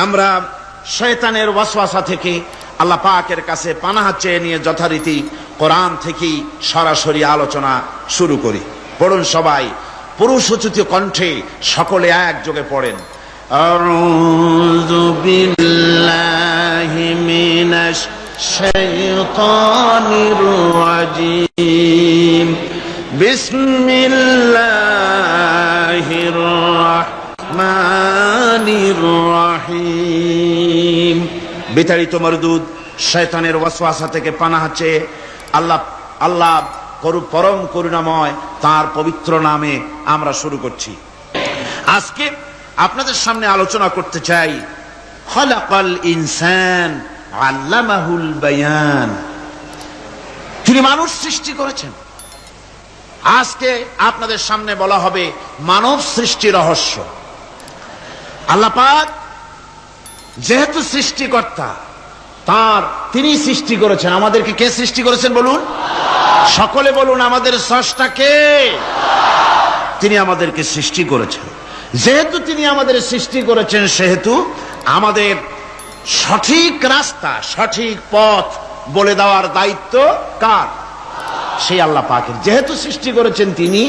আমরা শয়তানের ওয়াসওয়াসা থেকে আল্লাহ পাকের কাছে পানাহ চেয়ে নিয়ে যথারীতি কোরআন থেকেই সরাসরি আলোচনা শুরু করি। পড়ুন সবাই পুরুষোচিত কণ্ঠে, সকলে একযোগে পড়েন। আউযু বিল্লাহি মিনাশ শাইতানির রাজীম। বিসমিল্লাহির রাহমানির রাহিম। বিতাড়িত মরদুদ শয়তানের ওয়াসওয়াসা থেকে পানাহ চেয়ে আল্লাহ পরম করুণাময় তার পবিত্র নামে আমরা শুরু করছি। আজকে আপনাদের সামনে আলোচনা করতে চাই খালাকাল ইনসান আল্লামাহুল বায়ান। তিনি মানুষ সৃষ্টি করেছেন। আজকে আপনাদের সামনে বলা হবে মানব সৃষ্টি রহস্য। আল্লাহ পাক যেহেতু সৃষ্টিকর্তা, তিনি সৃষ্টি করেছেন। আমাদেরকে কে সৃষ্টি করেছেন বলুন? সকলে বলুন, আমাদের স্রষ্টা কে? তিনি আমাদেরকে সৃষ্টি করেছেন। যেহেতু তিনি আমাদের সৃষ্টি করেছেন, সেহেতু আমাদের সঠিক রাস্তা, সঠিক পথ বলে দেওয়ার দায়িত্ব কার? সেই আল্লাহ পাকের। যেহেতু সৃষ্টি করেছেন তিনি,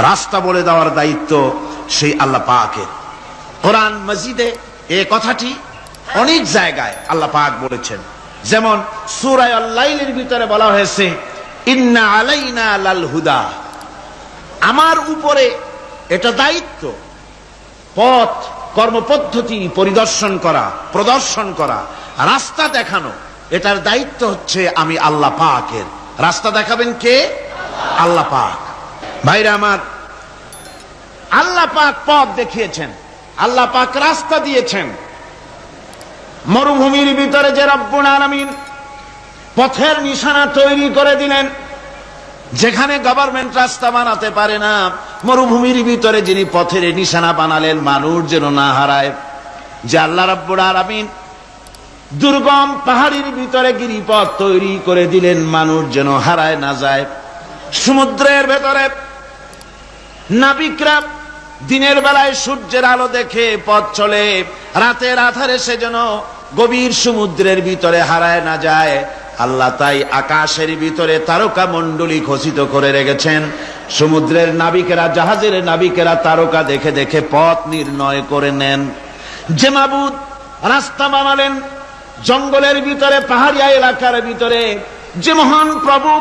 রাস্তা বলে দেওয়ার দায়িত্ব সেই আল্লাহ পাকের। কোরআন মাজিদে এই কথাটি অনেক জায়গায় আল্লাহ পাক বলেছেন। যেমন সূরা আল-লাইলের ভিতরে বলা হয়েছে ইন্না আলাইনা লাল হুদা। আমার উপরে এটা দায়িত্ব, পথ কর্মপদ্ধতি পরিদর্শন করা, প্রদর্শন করা, রাস্তা দেখানো, এটার দায়িত্ব হচ্ছে আমি আল্লাহ পাকের। রাস্তা দেখাবেন কে? আল্লাহ পাক। ভাইরা আমার, আল্লাহ পাক পথ দেখিয়েছেন, আল্লাহ পাক রাস্তা দিয়েছেন। মরুভূমির ভিতরে যে রব্বুল আলামিন পথের নিশানা তৈরি করে দিলেন, যেখানে গভর্নমেন্ট রাস্তা বানাতে পারে না, মরুভূমির ভিতরে যিনি পথের নিশানা বানালেন মানুষ যেন না হারায়। যে আল্লাহ রব্বুল আলামিন দুর্গম পাহাড়ির ভিতরে গিরিপথ তৈরি করে দিলেন, মানুষ যেন হারায় না যায়। সমুদ্রের ভেতরে নাবিকরা দিনের বেলায় সূর্যের আলো দেখে পথ চলে, রাতের আধারে সে যেন গভীর সমুদ্রের ভিতরে হারায় না যায়। আল্লাহ তাই আকাশের ভিতরে তারকা মণ্ডলী খচিত করে রেখেছেন। সমুদ্রের নাবিকেরা, জাহাজের নাবিকেরা তারকা দেখে দেখে পথ নির্ণয় করে নেন। যে মাবুদ রাস্তা বানালেন জঙ্গলের ভিতরে, পাহাড়িয়া এলাকার ভিতরে, যে মহান প্রভু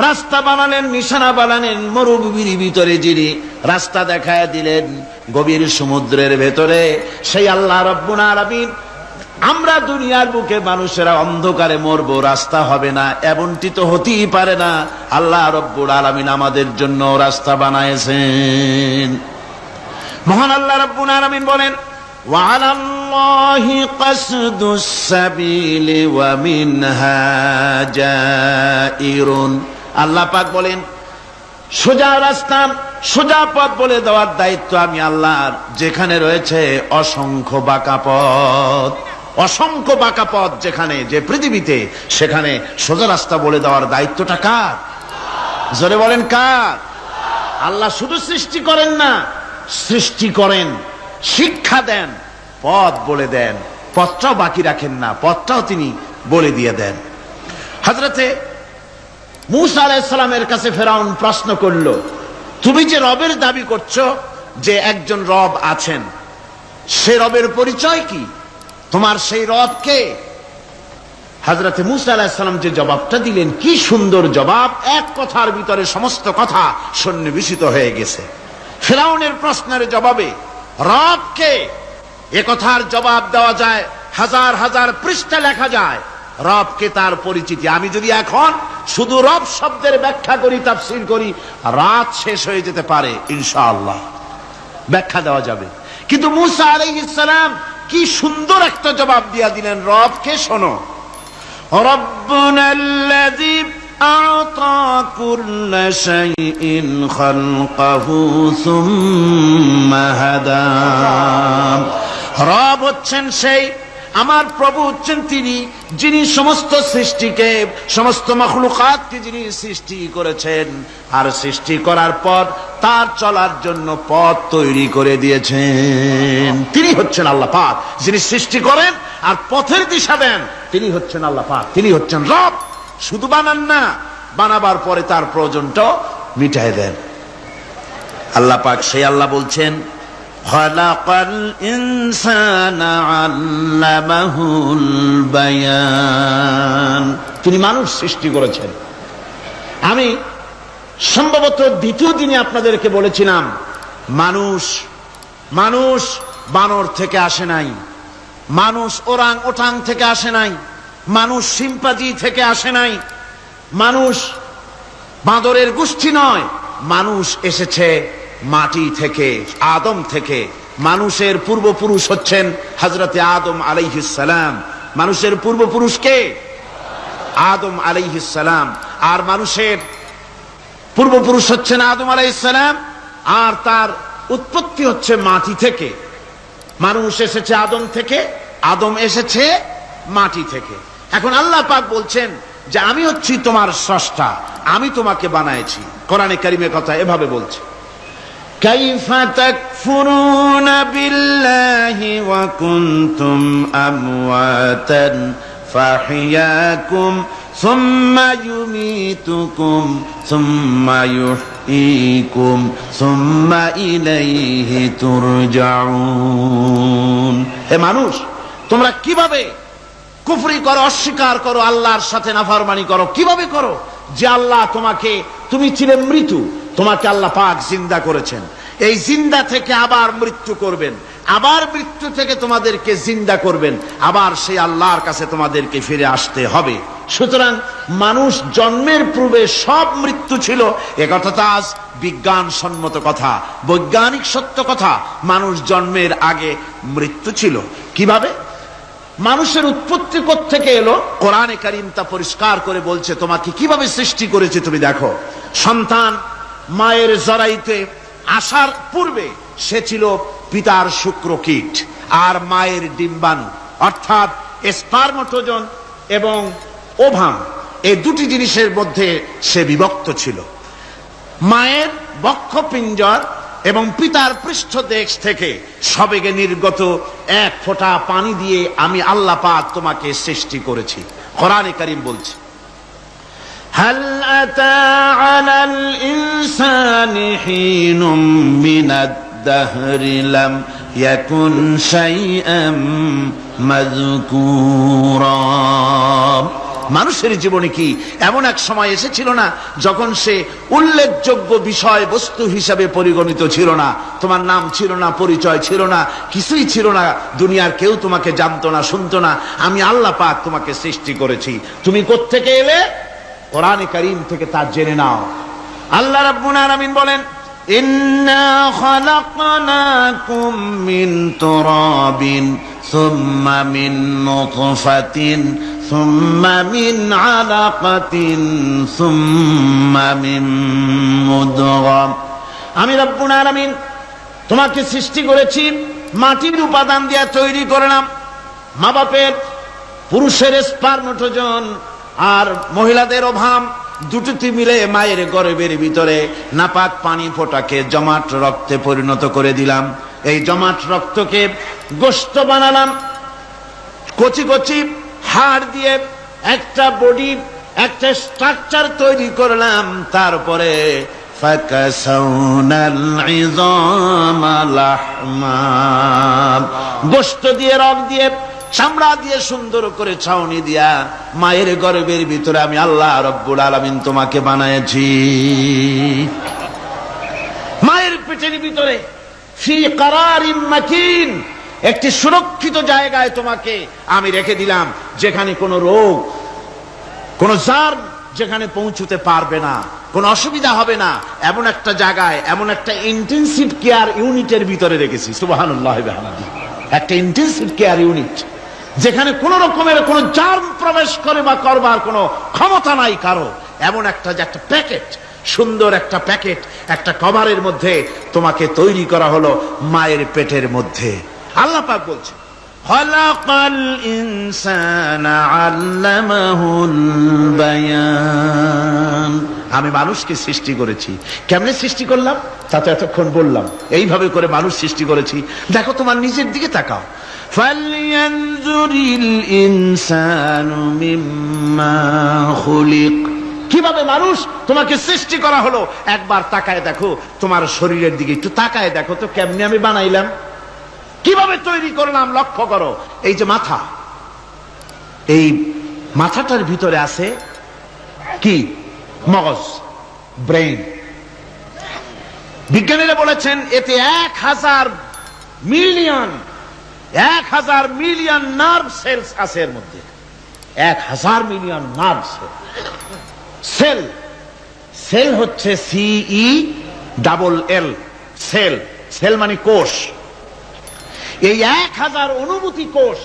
রাস্তা বানালেন, নিশানা বানালেন মরুভূমির ভিতরে, যিনি রাস্তা দেখায় দিলেন গভীর সমুদ্রের ভেতরে, সেই আল্লাহ রব্বুল আলামিন। আমরা দুনিয়ার বুকে মানুষেরা অন্ধকারে মরবো, রাস্তা হবে না, এমনটি তো হতেই পারে না। আল্লাহ রব্বুল আলামিন আমাদের জন্য রাস্তা বানায়েছেন। মহান আল্লাহ রব্বুল আলামিন বলেন ওয়ালাল্লাহি কাসদুস সাবিলি ওয়া মিনহা জাইরুন। আল্লাহ পাক বলেন সোজা রাস্তা, সোজা পথ বলে দেওয়ার দায়িত্ব আমি আল্লাহর। যেখানে রয়েছে অসংখ্য বাঁকা পথ, অসংখ্য বাঁকা পথ যেখানে, যে পৃথিবীতে, সেখানে সোজা রাস্তা বলে দেওয়ার দায়িত্বটা কার? জোরে বলেন কার? আল্লাহ শুধু সৃষ্টি করেন না, সৃষ্টি করেন, শিক্ষা দেন, পথ বলে দেন, পথটাও বাকি রাখেন না, পথটাও তিনি বলে দিয়ে দেন। হযরতে মূসা আলাইহিস সালামের কাছে ফেরাউন প্রশ্ন করল, তুমি যে রবের দাবি করছো, যে একজন রব আছেন, সে রবের পরিচয় কি? তোমার সেই রব কে? হযরতে মূসা আলাইহিস সালাম যে জবাবটা দিলেন, কি সুন্দর জবাব! এক কথার ভিতরে সমস্ত কথা সন্নিবেশিত হয়ে গেছে। ফেরাউনের প্রশ্নের জবাবে রব কে, এ কথার জবাব দেওয়া যায়, হাজার হাজার পৃষ্ঠা লেখা যায়। রবকে, তার পরিচিতি। আমি যদি এখন শুধু রব শব্দের ব্যাখ্যা করি, তাফসীর করি, রাত শেষ হয়ে যেতে পারে, ইনশাআল্লাহ ব্যাখ্যা দেওয়া যাবে। কিন্তু মূসা আলাইহিস সালাম কি সুন্দর একটা জবাব দিয়া দিলেন। রবকে শোনো, রব্বুনাল্লাযী আ'তা কুল্লা শাইইন খালকাহু সুম্মা হাদা। রব হচ্ছেন সেই আমার প্রভু হচ্ছেন তিনি, যিনি সমস্ত সৃষ্টিকে, সমস্ত মাখলুকাতকে যিনি সৃষ্টি করেছেন, আর সৃষ্টি করার পর তার চলার জন্য পথ তৈরি করে দিয়েছেন। তিনি হচ্ছেন আল্লাহ পাক, যিনি সৃষ্টি করেন আর পথের দিশা দেন। তিনি হচ্ছেন আল্লাহ পাক, তিনি হচ্ছেন রব। শুধু বানান না, বানাবার পরে তার প্রয়োজনটাও মিটায় দেন। আল্লাহ পাক সেই আল্লাহ বলছেন, খালাকাল ইনসানা আল্লামাহুল বায়ান। তিনি মানুষ সৃষ্টি করেছেন। আমি সম্ভবত দ্বিতীয় দিনে আপনাদেরকে বলেছিলাম, মানুষ বানর থেকে আসে নাই, মানুষ ওরাং ওটাং থেকে আসে নাই, মানুষ শিম্পাজি থেকে আসে নাই, মানুষ বাঁদরের গোষ্ঠী নয়, মানুষ এসেছে মাটি থেকে, আদম থেকে। মানুষের পূর্বপুরুষ হচ্ছেন হযরতে আদম আলাইহিস সালাম। মানুষের পূর্বপুরুষ কে? আদম আলাইহিস সালাম। আর মানুষের পূর্বপুরুষ হচ্ছেন আদম আলাইহিস সালাম, আর তার উৎপত্তি হচ্ছে মাটি থেকে। মানুষ এসেছে আদম থেকে, আদম এসেছে মাটি থেকে। এখন আল্লাহ পাক বলছেন যে আমি হচ্ছি তোমার স্রষ্টা, আমি তোমাকে বানাইছি। কোরআনে কারীমে কথা এভাবে বলছে, কাইফা তাকফুরুনা বিল্লাহি ওয়া কুনতুম আমওয়াতান ফাহিয়াকুম সুম্মা ইউমীতুকুম সুম্মা ইউহয়ীকুম সুম্মা ইলাইহি তুরজাউন। হে মানুষ, তোমরা কিভাবে কুফরি করো, অস্বীকার করো, আল্লাহর সাথে নাফরমানি করো? কিভাবে করো? যে আল্লাহ তোমাকে, তুমি ছিলে মৃত্যু, তোমাকে আল্লাহ পাক জিন্দা করেছেন। এই জিন্দা থেকে আবার মৃত্যু করবেন, আবার মৃত্যু থেকে তোমাদেরকে জিন্দা করবেন, আবার সেই আল্লাহর কাছে তোমাদেরকে ফিরে আসতে হবে। সুতরাং মানুষ জন্মের পূর্বে সব মৃত্যু ছিল, একথা তো আজ বিজ্ঞান সম্মত কথা, বৈজ্ঞানিক সত্য কথা। মানুষ জন্মের আগে মৃত্যু ছিল। কিভাবে? মানুষের উৎপত্তি কোত্থেকে এলো? কোরআনে কারীম তা পরিষ্কার করে বলছে। তোমাকে কিভাবে সৃষ্টি করেছে তুমি দেখো। সন্তান মায়ের জরায়ুতে আসার পূর্বে সে ছিল পিতার শুক্রকীট আর মায়ের ডিম্বাণু, অর্থাৎ স্পার্মটোজন এবং ওভাম, এই দুটি জিনিসের মধ্যে সে বিভক্ত ছিল। মায়ের বক্ষপিঞ্জর এবং পিতার পৃষ্ঠদেশ থেকে সবেগে নির্গত এক ফোঁটা পানি দিয়ে আমি আল্লাহ পাক তোমাকে সৃষ্টি করেছি। কোরআনে কারীম বলছে, হাল আতা আলাল ইনসানি হিনুম মিনাদ দাহরি লাম ইয়াকুন শাইআম মাযকুরা। মানুষের জীবনে কি এমন এক সময় এসেছিল না যখন সে উল্লেখযোগ্য বিষয় বস্তু হিসাবে পরিগণিত ছিল না? তোমার নাম ছিল না, পরিচয় ছিল না, কিছুই ছিল না, দুনিয়ার কেউ তোমাকে জানতো না, শুনতো না। আমি আল্লাহ পাক তোমাকে সৃষ্টি করেছি। তুমি কোত্থেকে এলে? কোরআনে কারীম থেকে তা জেনে নাও। আল্লাহ রাব্বুল আলামিন বলেন, ইন্না খালাকনাকুম মিন তুরাবিন সুম্মা মিন নুতফাতিন সুম্মা মিন আলাকাতিন সুম্মা মিন মুদগা। আমি রব্বুল আলামিন তোমাকে সৃষ্টি করেছি, মাটির উপাদান দিয়ে তৈরি করলাম। মা বাপের, পুরুষের স্পার্মটোজন আর মহিলাদের ওভাম দুটোতে মিলে মায়ের গর্ভের ভিতরে নাপাক পানি ফোঁটাকে জমাট রক্তে পরিণত করে দিলাম। এই জমাট রক্তকে গোশত বানালাম, কচি কচি হাড় দিয়ে একটা বডি, একটা স্ট্রাকচার তৈরি করলাম। তারপরে ফাকাসাউনাল ইযামা লাহমা, গোশত দিয়ে, রগ দিয়ে, চামড়া দিয়ে সুন্দর করে ছাউনি দিয়া মায়ের গর্ভের ভিতরে আমি আল্লাহ রব্বুল আলামিন তোমাকে বানাইছি। মায়ের পেটের ভিতরে ফি কারারিম মাকিন, একটি সুরক্ষিত জায়গায় তোমাকে আমি রেখে দিলাম, যেখানে কোনো রোগ, কোনো জার্ম যেখানে পৌঁছতে পারবে না, কোনো অসুবিধা হবে না। এমন একটা জায়গায়, এমন একটা ইন্টেনসিভ কেয়ার ইউনিটের ভিতরে রেখেছি। সুবহানাল্লাহ ওয়া বিহামদিহি। একটা ইন্টেনসিভ কেয়ার ইউনিট, যেখানে কোন রকমের কোন জার্ম প্রবেশ করে বা করবার কোনো ক্ষমতা নাই কারো। এমন একটা যে একটা প্যাকেট, সুন্দর একটা প্যাকেট, একটা কভারের মধ্যে তোমাকে তৈরি করা হলো মায়ের পেটের মধ্যে। আল্লাহ পাক বলছে, খালাকাল ইনসানা আল্লামাহুল বায়ান। আমি মানুষকে সৃষ্টি করেছি। কেমনে সৃষ্টি করলাম তা তো এতক্ষণ বললাম। এইভাবে করে মানুষ সৃষ্টি করেছি। দেখো তোমার নিজের দিকে তাকাও। ফালয়ানজুরিল ইনসানু মিম্মা খুলিক। কিভাবে মানুষ তোমাকে সৃষ্টি করা হলো একবার তাকায় দেখো, তোমার শরীরের দিকে একটু তাকায় দেখো তো কেমনে আমি বানাইলাম, কিভাবে তৈরি করলাম লক্ষ্য করো। এই যে মাথা, এই মাথাটার ভিতরে আছে কি? মগজ, ব্রেইন। বিজ্ঞানীরা বলেছেন এতে 1000 মিলিয়ন নার্ভ সেলস আছে এর মধ্যে। 1000 মিলিয়ন নার্ভ সেল। সেল হচ্ছে CELL, সেল। সেল মানে কোষ। এই 1000 অনুভূতি কোষ,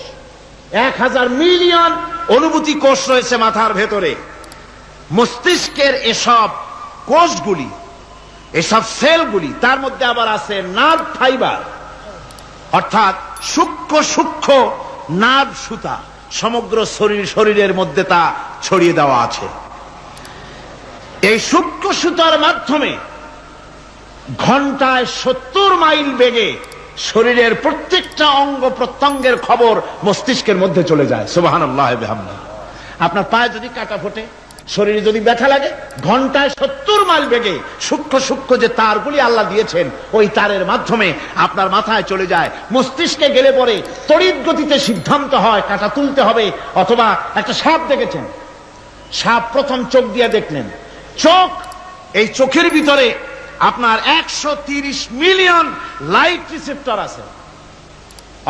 1000 মিলিয়ন অনুভূতি কোষ রয়েছে মাথার ভেতরে। মস্তিষ্কের এসব কোষগুলি, এসব সেলগুলি, তার মধ্যে আবার আছে নার্ভ ফাইবার, অর্থাৎ সূক্ষ্ম সূক্ষ্ম নার্ভ সুতা সমগ্র শরীরের মধ্যে তা ছড়িয়ে দেওয়া আছে। এই সূক্ষ্ম সুতার মাধ্যমে ঘন্টায় 70 মাইল বেগে শরীরের প্রত্যেকটা অঙ্গ প্রত্যঙ্গের খবর মস্তিষ্কের মধ্যে চলে যায়। সুবহানাল্লাহ ওয়া বিহামদিহি। আপনার পায়ে যদি কাটা ফোটে, শরীরে যদি ব্যথা লাগে, ঘন্টায় 70 মাইল বেগে সূক্ষ্ম সূক্ষ্ম যে তারগুলি আল্লাহ দিয়েছেন, ওই তারের মাধ্যমে আপনার মাথায় চলে যায়। মস্তিষ্কে গেলে পরে তড়িৎ গতিতে সিদ্ধান্ত হয় কাটা তুলতে হবে। অথবা একটা সাপ দেখেছেন, সাপ প্রথম চোখ দিয়ে দেখলেন, চোখ, এই চোখের ভিতরে আপনার 130 মিলিয়ন লাইট রিসেপ্টর আছে,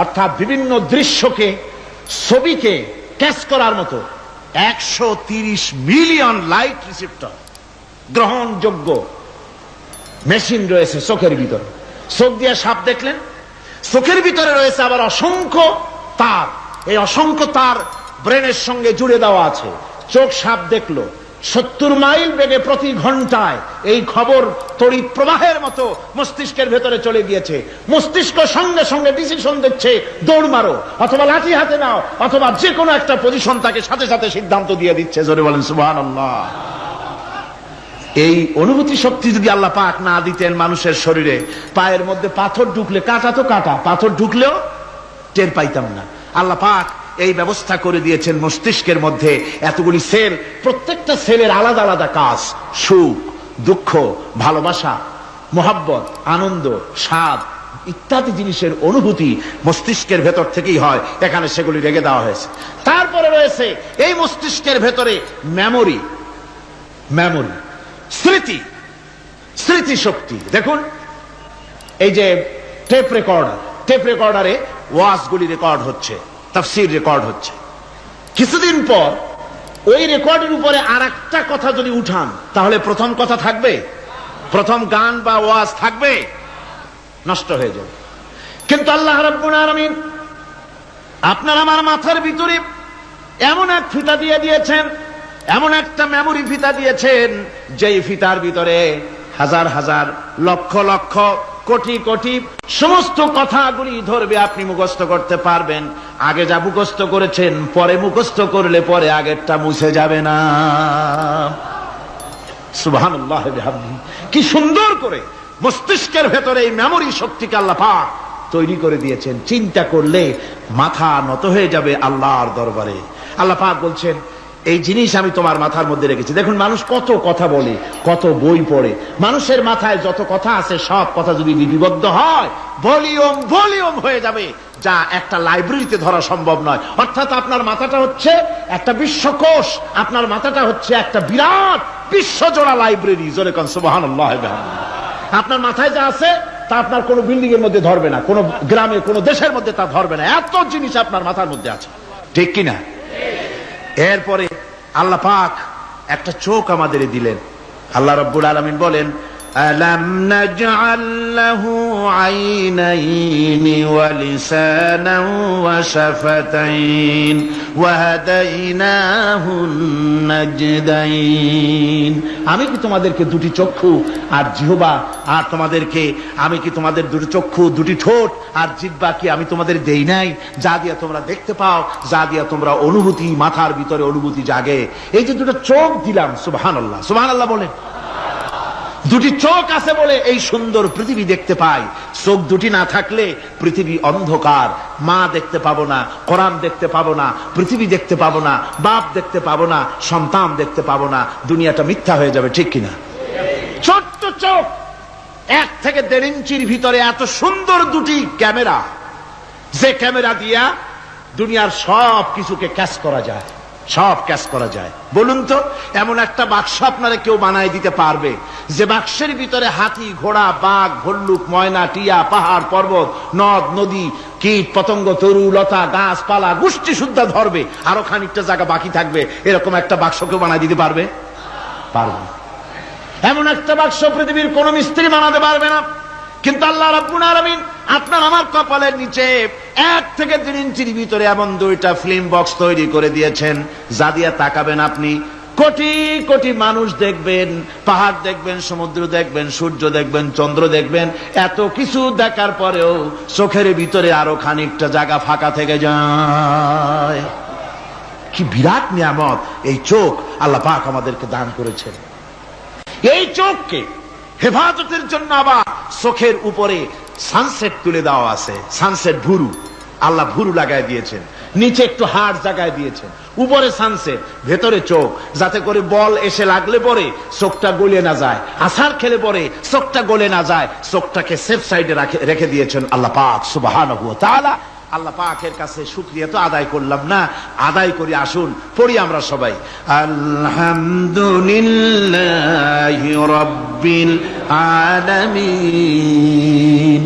অর্থাৎ বিভিন্ন দৃশ্যকে, ছবিকে ক্যাচ করার মতো 130 মিলিয়ন লাইট রিসেপ্টর গ্রহণযোগ্য মেশিন রয়েছে চোখের ভিতরে। চোখ দিয়ে সাপ দেখলেন, চোখের ভিতরে রয়েছে আবার অসংখ্য তার। এই অসংখ্য তার ব্রেনের সঙ্গে জুড়ে দেওয়া আছে। চোখ সাপ দেখলো, 70 মাইল বেগে প্রতি ঘন্টায় এই খবর তড়িৎ প্রবাহের মতো মস্তিষ্কের ভেতরে চলে গিয়েছে। মস্তিষ্ক সঙ্গে সঙ্গে ডিসিশন দিচ্ছে, দৌড় মারো, অথবা লাঠি হাতে নাও, অথবা যে কোনো একটা পজিশন তাকে সাথে সাথে সিদ্ধান্ত দিয়ে দিচ্ছে। জোরে বলেন সুবহানাল্লাহ। এই অনুভূতি শক্তি যদি আল্লাহ পাক না দিতেন মানুষের শরীরে, পায়ের মধ্যে পাথর ঢুকলে, কাটা তো কাটা, পাথর ঢুকলেও টের পাইতাম না। আল্লাহ পাক এই ব্যবস্থা করে দিয়েছেন মস্তিষ্কের মধ্যে এতগুলি সেল, প্রত্যেকটা সেলের আলাদা আলাদা কাজ। সুখ, দুঃখ, ভালোবাসা, মোহাব্বত, আনন্দ, স্বাদ ইত্যাদি জিনিসের অনুভূতি মস্তিষ্কের ভেতর থেকেই হয়। এখানে সেগুলি রেখে দেওয়া হয়েছে। তারপরে রয়েছে এই মস্তিষ্কের ভেতরে মেমোরি, স্মৃতি শক্তি। দেখুন এই যে টেপ রেকর্ডারে ওয়াজগুলি রেকর্ড হচ্ছে, তাফসীর রেকর্ড হচ্ছে। কিছুদিন পর ওই রেকর্ডের উপরে আরেকটা কথা যদি উঠান, তাহলে প্রথম কথা থাকবে? প্রথম গান বা ওয়াজ থাকবে? নষ্ট হয়ে যাবে। কিন্তু আল্লাহ রাব্বুল আলামিন আপনার আমার মাথার ভিতরে এমন এক ফিতা দিয়ে দিয়েছেন, এমন একটা মেমোরি ফিতা দিয়েছেন, যেই ফিতার ভিতরে হাজার হাজার, লক্ষ লক্ষ, কোটি কোটি সমস্ত কথাগুলি ধরবে, আপনি মুখস্থ করতে পারবেন। আগে যা মুখস্থ করেছেন, পরে মুখস্থ করলে পরে আগেরটা মুছে যাবে না। সুবহানাল্লাহ ওয়া বিহামদিহি। কি সুন্দর করে মস্তিষ্কের ভেতরে এই মেমোরি শক্তিকে আল্লাহ পাক তৈরি করে দিয়েছেন। চিন্তা করলে মাথা নত হয়ে যাবে আল্লাহর দরবারে। আল্লাহ পাক বলছেন, এই জিনিস আমি তোমার মাথার মধ্যে রেখেছি। দেখুন মানুষ কত কথা বলে, কত বই পড়ে, মানুষের মাথায় যত কথা আছে সব কথা যদি লিপিবদ্ধ হয়, ভলিউম হয়ে যাবে, যা একটা লাইব্রেরিতে ধরা সম্ভব নয়। অর্থাৎ আপনার মাথাটা হচ্ছে একটা বিশ্বকোষ, আপনার মাথাটা হচ্ছে একটা বিরাট বিশ্বজোড়া লাইব্রেরি। জোরে কোন সুবহানাল্লাহ। আপনার মাথায় যা আছে তা আপনার কোনো বিল্ডিং এর মধ্যে ধরবে না, কোনো গ্রামে, কোনো দেশের মধ্যে তা ধরবে না। এত জিনিস আপনার মাথার মধ্যে আছে, ঠিক কিনা? এরপরে আল্লাহ পাক একটা চোখ আমাদের দিলেন। আল্লাহ রাব্বুল আলামিন বলেন, ألم نجعل له عينين ولسانا وشفتين وهديناه النجدين। আমি কি তোমাদেরকে দুটি চক্ষু আর জিহ্বা আর তোমাদেরকে আমি কি তোমাদের দুটি চক্ষু দুটি ঠোঁট আর জিহ্বা কি আমি তোমাদের দেই নাই, যা দিয়া তোমরা দেখতে পাও, যা দিয়া তোমরা অনুভূতি মাথার ভিতরে অনুভূতি জাগে। এই যে দুটো চোখ দিলাম, সুবহানাল্লাহ সুবহানাল্লাহ বলে, দুটি চোখ আছে বলে এই সুন্দর পৃথিবী দেখতে পাই। চোখ দুটি না থাকলে পৃথিবী অন্ধকার, মা দেখতে পাবো না, কোরআন দেখতে পাবো না, পৃথিবী দেখতে পাবো না, বাপ দেখতে পাবো না, সন্তান দেখতে পাবো না, দুনিয়াটা মিথ্যা হয়ে যাবে, ঠিক কিনা? ছোট্ট চোখ, 1 থেকে 1.5 ইঞ্চির ভিতরে এত সুন্দর দুটি ক্যামেরা, যে ক্যামেরা দিয়া দুনিয়ার সব কিছুকে ক্যাচ করা যায়, সব ক্যাচ করা যায়। বলুন তো, এমন একটা বাক্স আপনারা কেউ বানাই দিতে পারবে যে বাক্সের ভিতরে হাতি, ঘোড়া, বাঘ, ভল্লুক, ময়না, টিয়া, পাহাড়, পর্বত, নদ, নদী, কীট, পতঙ্গ, তরু, লতা, গাছপালা, গোষ্ঠী সুদ্ধা ধরবে, আরো খানিকটা জায়গা বাকি থাকবে, এরকম একটা বাক্স কেউ বানাই দিতে পারবে? পারবে। এমন একটা বাক্স পৃথিবীর কোন মিস্ত্রি বানাতে পারবে না। কিন্তু আল্লাহ রাব্বুল আলামিন আপনার আমার কপালের নিচে 1 থেকে 3 ইঞ্চির ভিতরে এমন 2টা ফিল্ম বক্স তৈরি করে দিয়েছেন, যা দিয়ে তাকাবেন আপনি কোটি কোটি মানুষ দেখবেন, পাহাড় দেখবেন, সমুদ্র দেখবেন, সূর্য দেখবেন, চন্দ্র দেখবেন। এত কিছু দেখার পরেও চোখের ভিতরে আরো খানিকটা জায়গা ফাঁকা থেকে যায়। কি বিরাট নিয়ামত এই চোখ আল্লাহ পাক আমাদেরকে দান করেছেন। এই চোখকে হেফাজতের জন্য আবার চোখের উপরে সানসেট তুলে দেওয়া আছে, সানসেট ভুরু, আল্লাহ ভুরু লাগায় দিয়েছেন, নিচে একটু হাড় জায়গায় দিয়েছেন, উপরে সানসেট, ভেতরে চোখ, যাতে করে বল এসে লাগলে পরে চোখটা গলে না যায়, আছাড় খেলে পরে চোখটা গলে না যায়, চোখটাকে সেফ সাইডে রেখে দিয়েছেন আল্লাহ পাক সুবহানাহু ওয়া তাআলা। আল্লাহ পাকের কাছে শুকরিয়া তো আদায় করলাম না, আদায় করি। আসুন পড়ি আমরা সবাই, আলহামদুলিল্লাহি রাব্বিল আলামিন।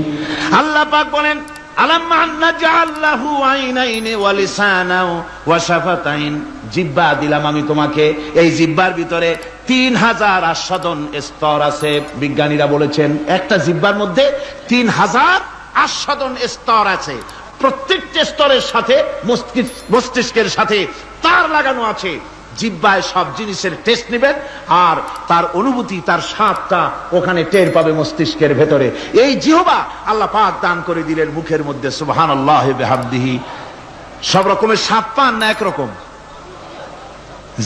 আল্লাহ পাক বলেন, আলাম নাজআল লাহু আইনাইনি ওয়া লিসানাও ওয়া শাফাতাইন। জিহ্বা দিলাম আমি তোমাকে, এই জিহ্বার ভিতরে 3000 আস্বাদন স্তর আছে। বিজ্ঞানীরা বলেছেন একটা জিহ্বার মধ্যে 3000 আস্বাদন স্তর আছে। প্রত্যেকটা স্তরের সাথে মস্তিষ্কের সাথে তার লাগানো আছে। জিহ্বায় সব জিনিসের টেস্ট নেবেন আর তার অনুভূতি, তার স্বাদটা ওখানে টের পাবে মস্তিষ্কের ভেতরে। এই জিহ্বা আল্লাহ পাক দান করে দিলেন মুখের মধ্যে, সুবহানাল্লাহি বিহামদিহি। সব রকমের স্বাদ পান না একরকম?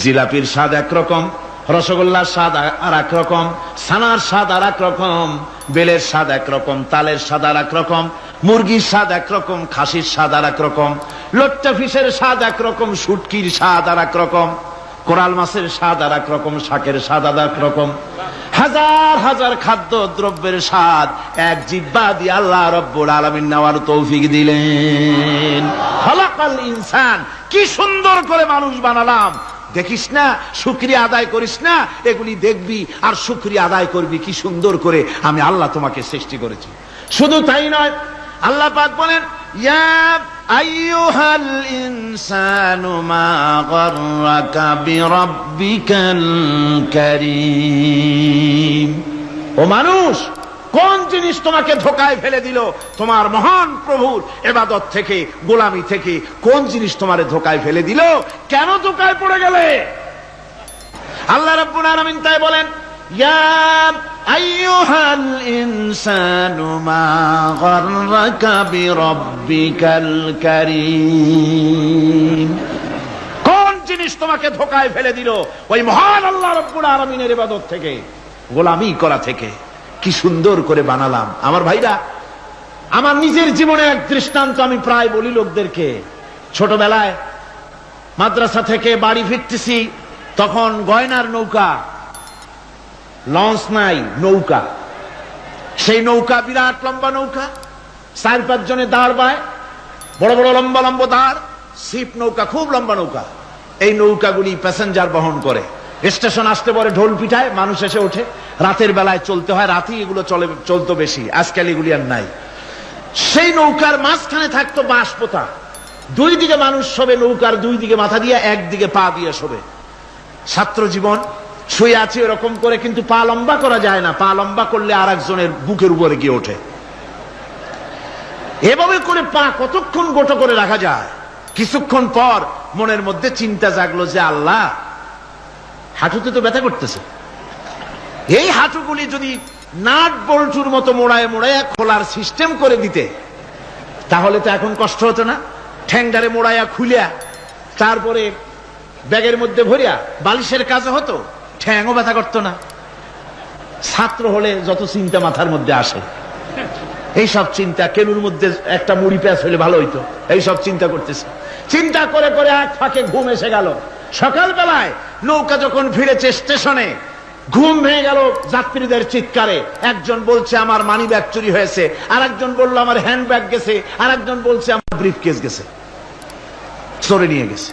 জিলাপির স্বাদ একরকম, রসগোল্লার স্বাদ আর এক রকম, ছানার স্বাদ আর এক রকম, বেলের স্বাদ একরকম, তালের স্বাদ আর এক রকম, মুরগির স্বাদ একরকম, খাসির স্বাদ আর এক রকম, লোট্টা ফিশের স্বাদ একরকম, শুটকির স্বাদ আর এক রকম, কোরাল মাছের স্বাদ আর এক রকম, শাকের স্বাদ আর এক রকম। হাজার হাজার খাদ্য দ্রব্যের স্বাদ এক জিহ্বা দিয়ে আল্লাহ রব্বুল আলামিন নেওয়ার তৌফিক দিলেন। খালাকাল ইনসান, কি সুন্দর করে মানুষ বানালাম। দেখিস না, শুকরিয়া আদায় করিস না, এগুলি দেখবি আর শুকরিয়া আদায় করবি কি সুন্দর করে আমি আল্লাহ তোমাকে সৃষ্টি করেছি। শুধু তাই নয়, আল্লাহ পাক বলেন, ইয়া আইয়ুহাল ইনসানু মা গাররাকা বিরাব্বিকাল কারীম। ও মানুষ, কোন জিনিস তোমাকে ধোঁকায় ফেলে দিল তোমার মহান প্রভুর ইবাদত থেকে, গোলামি থেকে? কোন জিনিস তোমারে ধোঁকায় ফেলে দিল? কেন ধোঁকায় পড়ে গেলে? আল্লাহ রাব্বুল আলামিন তাই বলেন, ইয়া আইয়ুহাল ইনসানু মা গাররাকা বিরাব্বিকাল কারীম। কোন জিনিস তোমাকে ধোঁকায় ফেলে দিল ওই মহান আল্লাহ রাব্বুল আলামিনের ইবাদত থেকে, গোলামি করা থেকে? কি সুন্দর করে বানালাম। আমার ভাইরা, আমার নিজের জীবনে এক দৃষ্টান্ত আমি প্রায় বলি লোকদেরকে। ছোটবেলায় মাদ্রাসা থেকে বাড়ি ফিরতেছি, তখন গয়নার নৌকা, লঞ্চ নাই, নৌকা। সেই নৌকা বিরাট লম্বা নৌকা, 4-5 জনে দাঁড় বায়, বড় বড় লম্বা লম্বা দাঁড়, ছিপ নৌকা, খুব লম্বা নৌকা। এই নৌকাগুলি প্যাসেঞ্জার বহন করে। স্টেশন আসতে পরে ঢোল পিঠায়, মানুষ এসে ওঠে। রাতের বেলায় চলতে হয়, রাতেই এগুলো চলতো বেশি, আজকাল এগুলি আর নাই। সেই নৌকার মাঝখানে থাকতো বাঁশ পোতা, 2 দিকে মানুষ শোবে, নৌকার 2 দিকে মাথা দিয়ে, 1 দিকে পা দিয়ে শোবে। ছাত্র জীবন, শুয়ে আছি এরকম করে, কিন্তু পা লম্বা করা যায় না। পা লম্বা করলে আর একজনের বুকের উপরে গিয়ে ওঠে। এভাবে করে পা কতক্ষণ গোটো করে রাখা যায়? কিছুক্ষণ পর মনের মধ্যে চিন্তা জাগলো যে আল্লাহ, হাঁটুতে তো ব্যথা করতেছে, এই হাঁটুগুলি যদি নাট বল্টুর মতো মোড়ায় মোড়ায় খোলার সিস্টেম করে দিতে, তাহলে তো এখন কষ্ট হতো না। ঠ্যাংডারে মোড়াইয়া খুলিয়া তারপরে ব্যাগের মধ্যে ভরিয়া বালিশের কাজ হতো, ঠ্যাংও ব্যথা করতো না। ছাত্র হলে যত চিন্তা মাথার মধ্যে আসে, এইসব চিন্তা, কেলুর মধ্যে একটা মুড়ি প্যাঁচ হলে ভালো হইতো, এইসব চিন্তা করতেছে। চিন্তা করে করে এক ফাঁকে ঘুম এসে গেল। সকালবেলায় নৌকা যখন ফিরেছে স্টেশনে, ঘুম ভেঙে গেল যাত্রীদের চিৎকারে। একজন বলছে আমার মানি ব্যাগ চুরি হয়েছে, আর একজন বললো আমার হ্যান্ড ব্যাগ গেছে, আর একজন বলছে আমার ব্রিফ কেস গেছে, চোরে নিয়ে গেছে।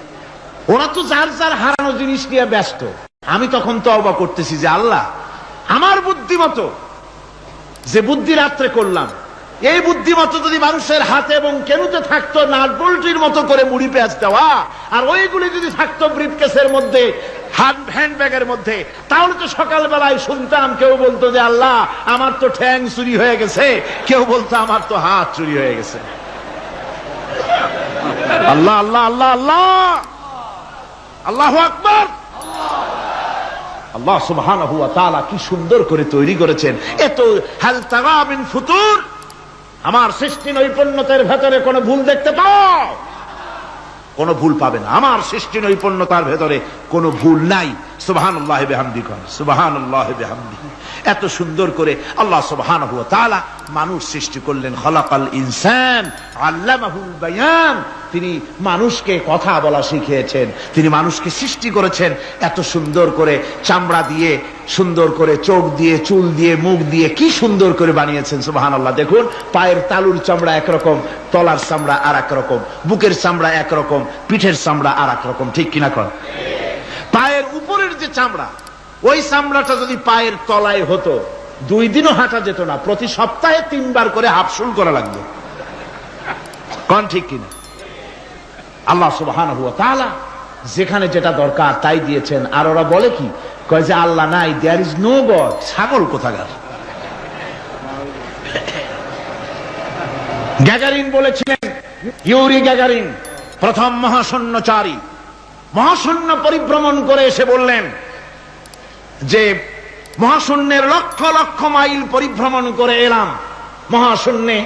ওরা তো যার যার হারানো জিনিস নিয়ে ব্যস্ত। আমি তখন তওবা করতেছি যে আল্লাহ, আমার বুদ্ধিমতো যে বুদ্ধি রাত্রে করলাম, এই বুদ্ধিমতো যদি মানুষের হাতে এবং কেনুতে থাকতো নাট বল্টির মতো করে মুড়ি পেঁয়াজ দেওয়া, আর ওইগুলি যদি থাকতো ব্রিফকেসের মধ্যে, হ্যান্ড ব্যাগের মধ্যে, তাহলে তো সকালবেলায় শুনতাম কেউ বলতো যে আল্লাহ আমার তো ঠ্যাং চুরি হয়ে গেছে, কেউ বলতো আমার তো হাত চুরি হয়ে গেছে। আল্লাহ আল্লাহ আল্লাহ আল্লাহ, আল্লাহু আকবার। আল্লাহ সুবহানাহু ওয়া তাআলা কি সুন্দর করে তৈরি করেছেন। এত হাল তারা মিন ফুতুর, আমার সৃষ্টি নৈপুণ্যতার ভেতরে কোনো ভুল দেখতে পাও? কোনো ভুল পাবে না। আমার সৃষ্টি নৈপুণ্যতার ভেতরে কোনো ভুল নাই। সুবহানাল্লাহি বিহামদিহি, সুবহানাল্লাহি বিহামদিহি। এত সুন্দর করে আল্লাহ সুবহানাহু ওয়া তাআলা মানুষ সৃষ্টি করলেন। খলাকাল ইনসান আল্লামাহুল বায়ান, তিনি মানুষকে কথা বলা শিখিয়েছেন, তিনি মানুষকে সৃষ্টি করেছেন এত সুন্দর করে, চামড়া দিয়ে, সুন্দর করে চোখ দিয়ে, চুল দিয়ে, মুখ দিয়ে, কি সুন্দর করে বানিয়েছেন। সুবহানাল্লাহ। দেখুন, পায়ের তালুর চামড়া একরকম, তলার চামড়া আর এক রকম, বুকের চামড়া একরকম, পিঠের চামড়া আর এক রকম, ঠিক কিনা কর? পায়ের উপরের যে চামড়া, ওই চামড়াটা যদি পায়ের তলায় হতো, 2 দিনও হাঁটা যেত না। প্রতি সপ্তাহে 3 বার করে হাফসুল করা লাগবে, কোন ঠিক কিনা? আল্লাহ সুবহানাহু ওয়া তাআলা যেখানে যেটা দরকার তাই দিয়েছেন। আর ওরা বলে কি, কয় যে আল্লাহ নাই, দেয়ার ইজ নো গড। ছাগল কোথাকার। গ্যাগারিন বলেছিলেন, ইউরি গ্যাগারিন প্রথম মহাশূন্যচারী, মহাশূন্য পরিভ্রমণ করে এসে বললেন যে মহাশূন্যের লক্ষ লক্ষ মাইল পরিভ্রমণ করে এলাম। মহাশূন্যে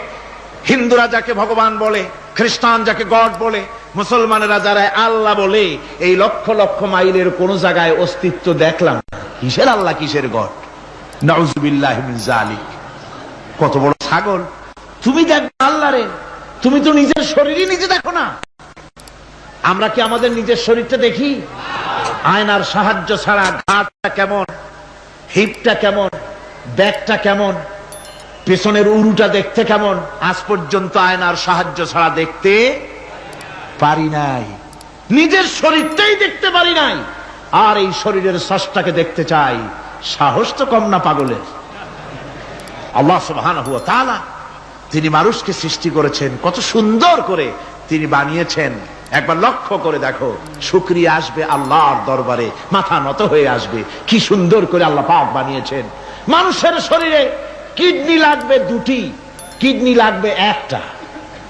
হিন্দুরা যাকে ভগবান বলে, খ্রিস্টান যাকে গড বলে, মুসলমানেরা যারা আল্লাহ বলে, এই লক্ষ লক্ষ মাইলের কোন জায়গায় অস্তিত্ব দেখলাম না। কিসের আল্লাহ, কিসের গড? নাউযুবিল্লাহি মিন যালিক। কত বড় ছাগল! তুমি দেখো আল্লাহ রে, তুমি তো নিজের শরীরই নিজে দেখো না। আমরা কি আমাদের নিজের শরীরটা দেখি? আয়নার সাহায্য ছাড়া ঘাটটা কেমন, হিপটা কেমন, ব্যাকটা কেমন, পেছনের উরুটা দেখতে কেমন, আজ পর্যন্ত আয়নার সাহায্য ছাড়া দেখতে পারি নাই। নিজের শরীরটাই দেখতে পারি নাই, আর এই শরীরের স্রষ্টাকে দেখতে চাই। সাহস তো কম না পাগলের। আল্লাহ সুবহানাহু ওয়া তাআলা তিনি মানুষকে সৃষ্টি করেছেন, কত সুন্দর করে তিনি বানিয়েছেন। একবার লক্ষ্য করে দেখো, শুকরিয়া আসবে আল্লাহর দরবারে, মাথা নত হয়ে আসবে। কি সুন্দর করে আল্লাহ পাক বানিয়েছেন। মানুষের শরীরে কিডনি লাগবে 2টি, কিডনি লাগবে 1টা।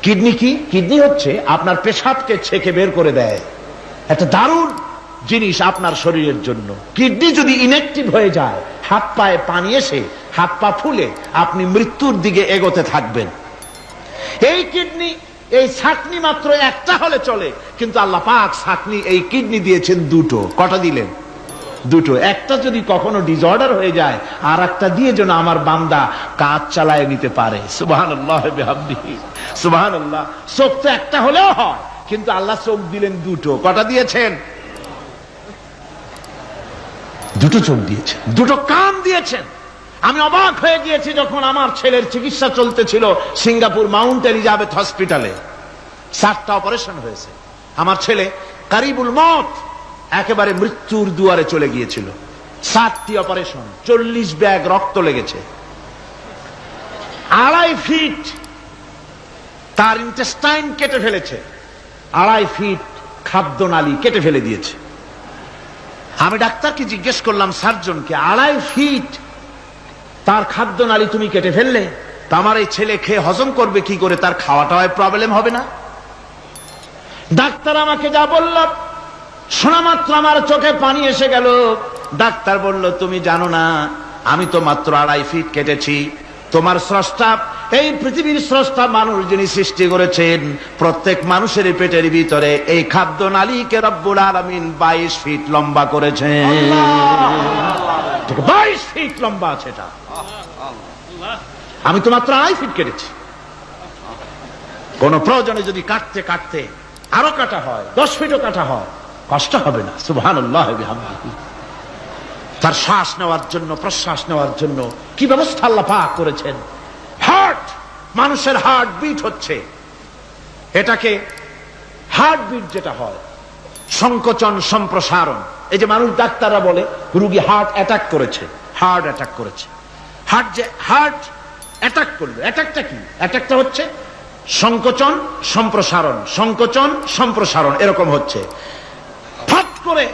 কিডনি কি? কিডনি হচ্ছে আপনার পেশাবকে ছেঁকে বের করে দেয়, একটা দারুণ জিনিস আপনার শরীরের জন্য। কিডনি যদি ইনঅ্যাক্টিভ হয়ে যায়, হাত পায়ে পানি এসে হাত পা ফুলে আপনি মৃত্যুর দিকে এগোতে থাকবেন। এই কিডনি, এই ছাকনি মাত্র 1টা হলে চলে, কিন্তু আল্লাহ পাক ছাকনি, এই কিডনি দিয়েছেন 2টো। কটা দিলেন? 2টো। একটা যদি কখনো ডিসঅর্ডার হয়ে যায়, আর একটা দিয়ে যেন আমার বান্দা কাজ চালায় নিতে পারে। সুবহানাল্লাহ বিহামদিহি, সুবহানাল্লাহ। চোখ তো একটা হলেও হয়, কিন্তু আল্লাহ চোখ দিলেন 2টো। কটা দিয়েছেন? 2টো চোখ দিয়েছেন, 2টো কান দিয়েছেন। আমি অবাক হয়ে গিয়েছি যখন আমার ছেলের চিকিৎসা চলতেছিল সিঙ্গাপুর মাউন্ট এলিজাবেথ হসপিটালে। 7টা অপারেশন হয়েছে। আমার ছেলে কারিবুল মত, একেবারে মৃত্যুর দুয়ারে চলে গিয়েছিল। 7টি অপারেশন, 40 ব্যাগ রক্ত লেগেছে। 2.5 ফিট তার ইন্টেস্টাইন কেটে ফেলেছে, 2.5 ফিট খাদ্য নালী কেটে ফেলে দিয়েছে। আমি ডাক্তারকে জিজ্ঞেস করলাম, সার্জনকে, 2.5 ফিট তার খাদ্য নালী তুমি কেটে ফেললে, তা আমার এই ছেলে খেয়ে হজম করবে কি করে? তার খাওয়াটাও প্রবলেম হবে না? ডাক্তার আমাকে যা বলল, শোনা মাত্র আমার চোখে পানি এসে গেল। ডাক্তার বলল, তুমি জানো না, আমি তো মাত্র 2.5 ফিট কেটেছি। তোমার স্রষ্টা, এই পৃথিবীর স্রষ্টা মানুষ যিনি সৃষ্টি করেছেন, প্রত্যেক মানুষের পেটের ভিতরে এই খাদ্য নালীকে রব্বুল আলামিন 22 ফিট লম্বা করেছেন। 22 ফিট লম্বা আছে এটা। আমি তো মাত্র 2.5 ফিট কেটেছি। কোন প্রয়োজনে যদি কাটতে কাটতে আরো কাটা হয়, 10 ফিটও কাটা হয়, কষ্ট হবে না। সুবহানাল্লাহ ওয়া বিহামদিহি। তার শ্বাস নেওয়ার জন্য, প্রশ্বাস নেওয়ার জন্য কি ব্যবস্থা আল্লাহ পাক করেছেন। হার্ট, মানুষের হার্ট বিট হচ্ছে, এটাকে হার্ট বিট যেটা হয়, সংকোচন সম্প্রসারণ। এই যে মানুষ, ডাক্তাররা বলে রোগী হার্ট অ্যাটাক করেছে, হার্ট অ্যাটাক করেছে। হার্ট অ্যাটাক করবে, অ্যাটাকটা কি? অ্যাটাকটা হচ্ছে সংকোচন সম্প্রসারণ, সংকোচন সম্প্রসারণ, এরকম হচ্ছে। ফাট করে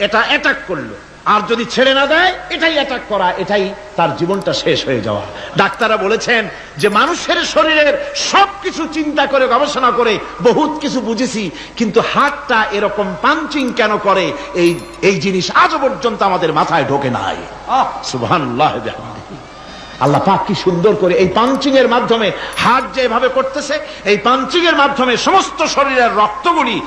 এটা অ্যাটাক করলো, আর যদি ছেড়ে না দেয়, এটাই অ্যাটাক করা, এটাই তার জীবনটা শেষ হয়ে যাওয়া। ডাক্তাররা বলেছেন যে মানুষের শরীরের সবকিছু চিন্তা করে, গবেষণা করে বহুত কিছু বুঝেছি, কিন্তু হার্টটা এরকম পাঞ্চিং কেন করে, এই জিনিস আজও পর্যন্ত আমাদের মাথায় ঢোকে নাই। সুবহানাল্লাহ। আল্লাহ পাক কি সুন্দর করে এই পাঞ্চিং এর মাধ্যমে, হার্ট যেভাবে করতেছে, এই পাঞ্চিং এর মাধ্যমে সমস্ত শরীরের রক্তগুলি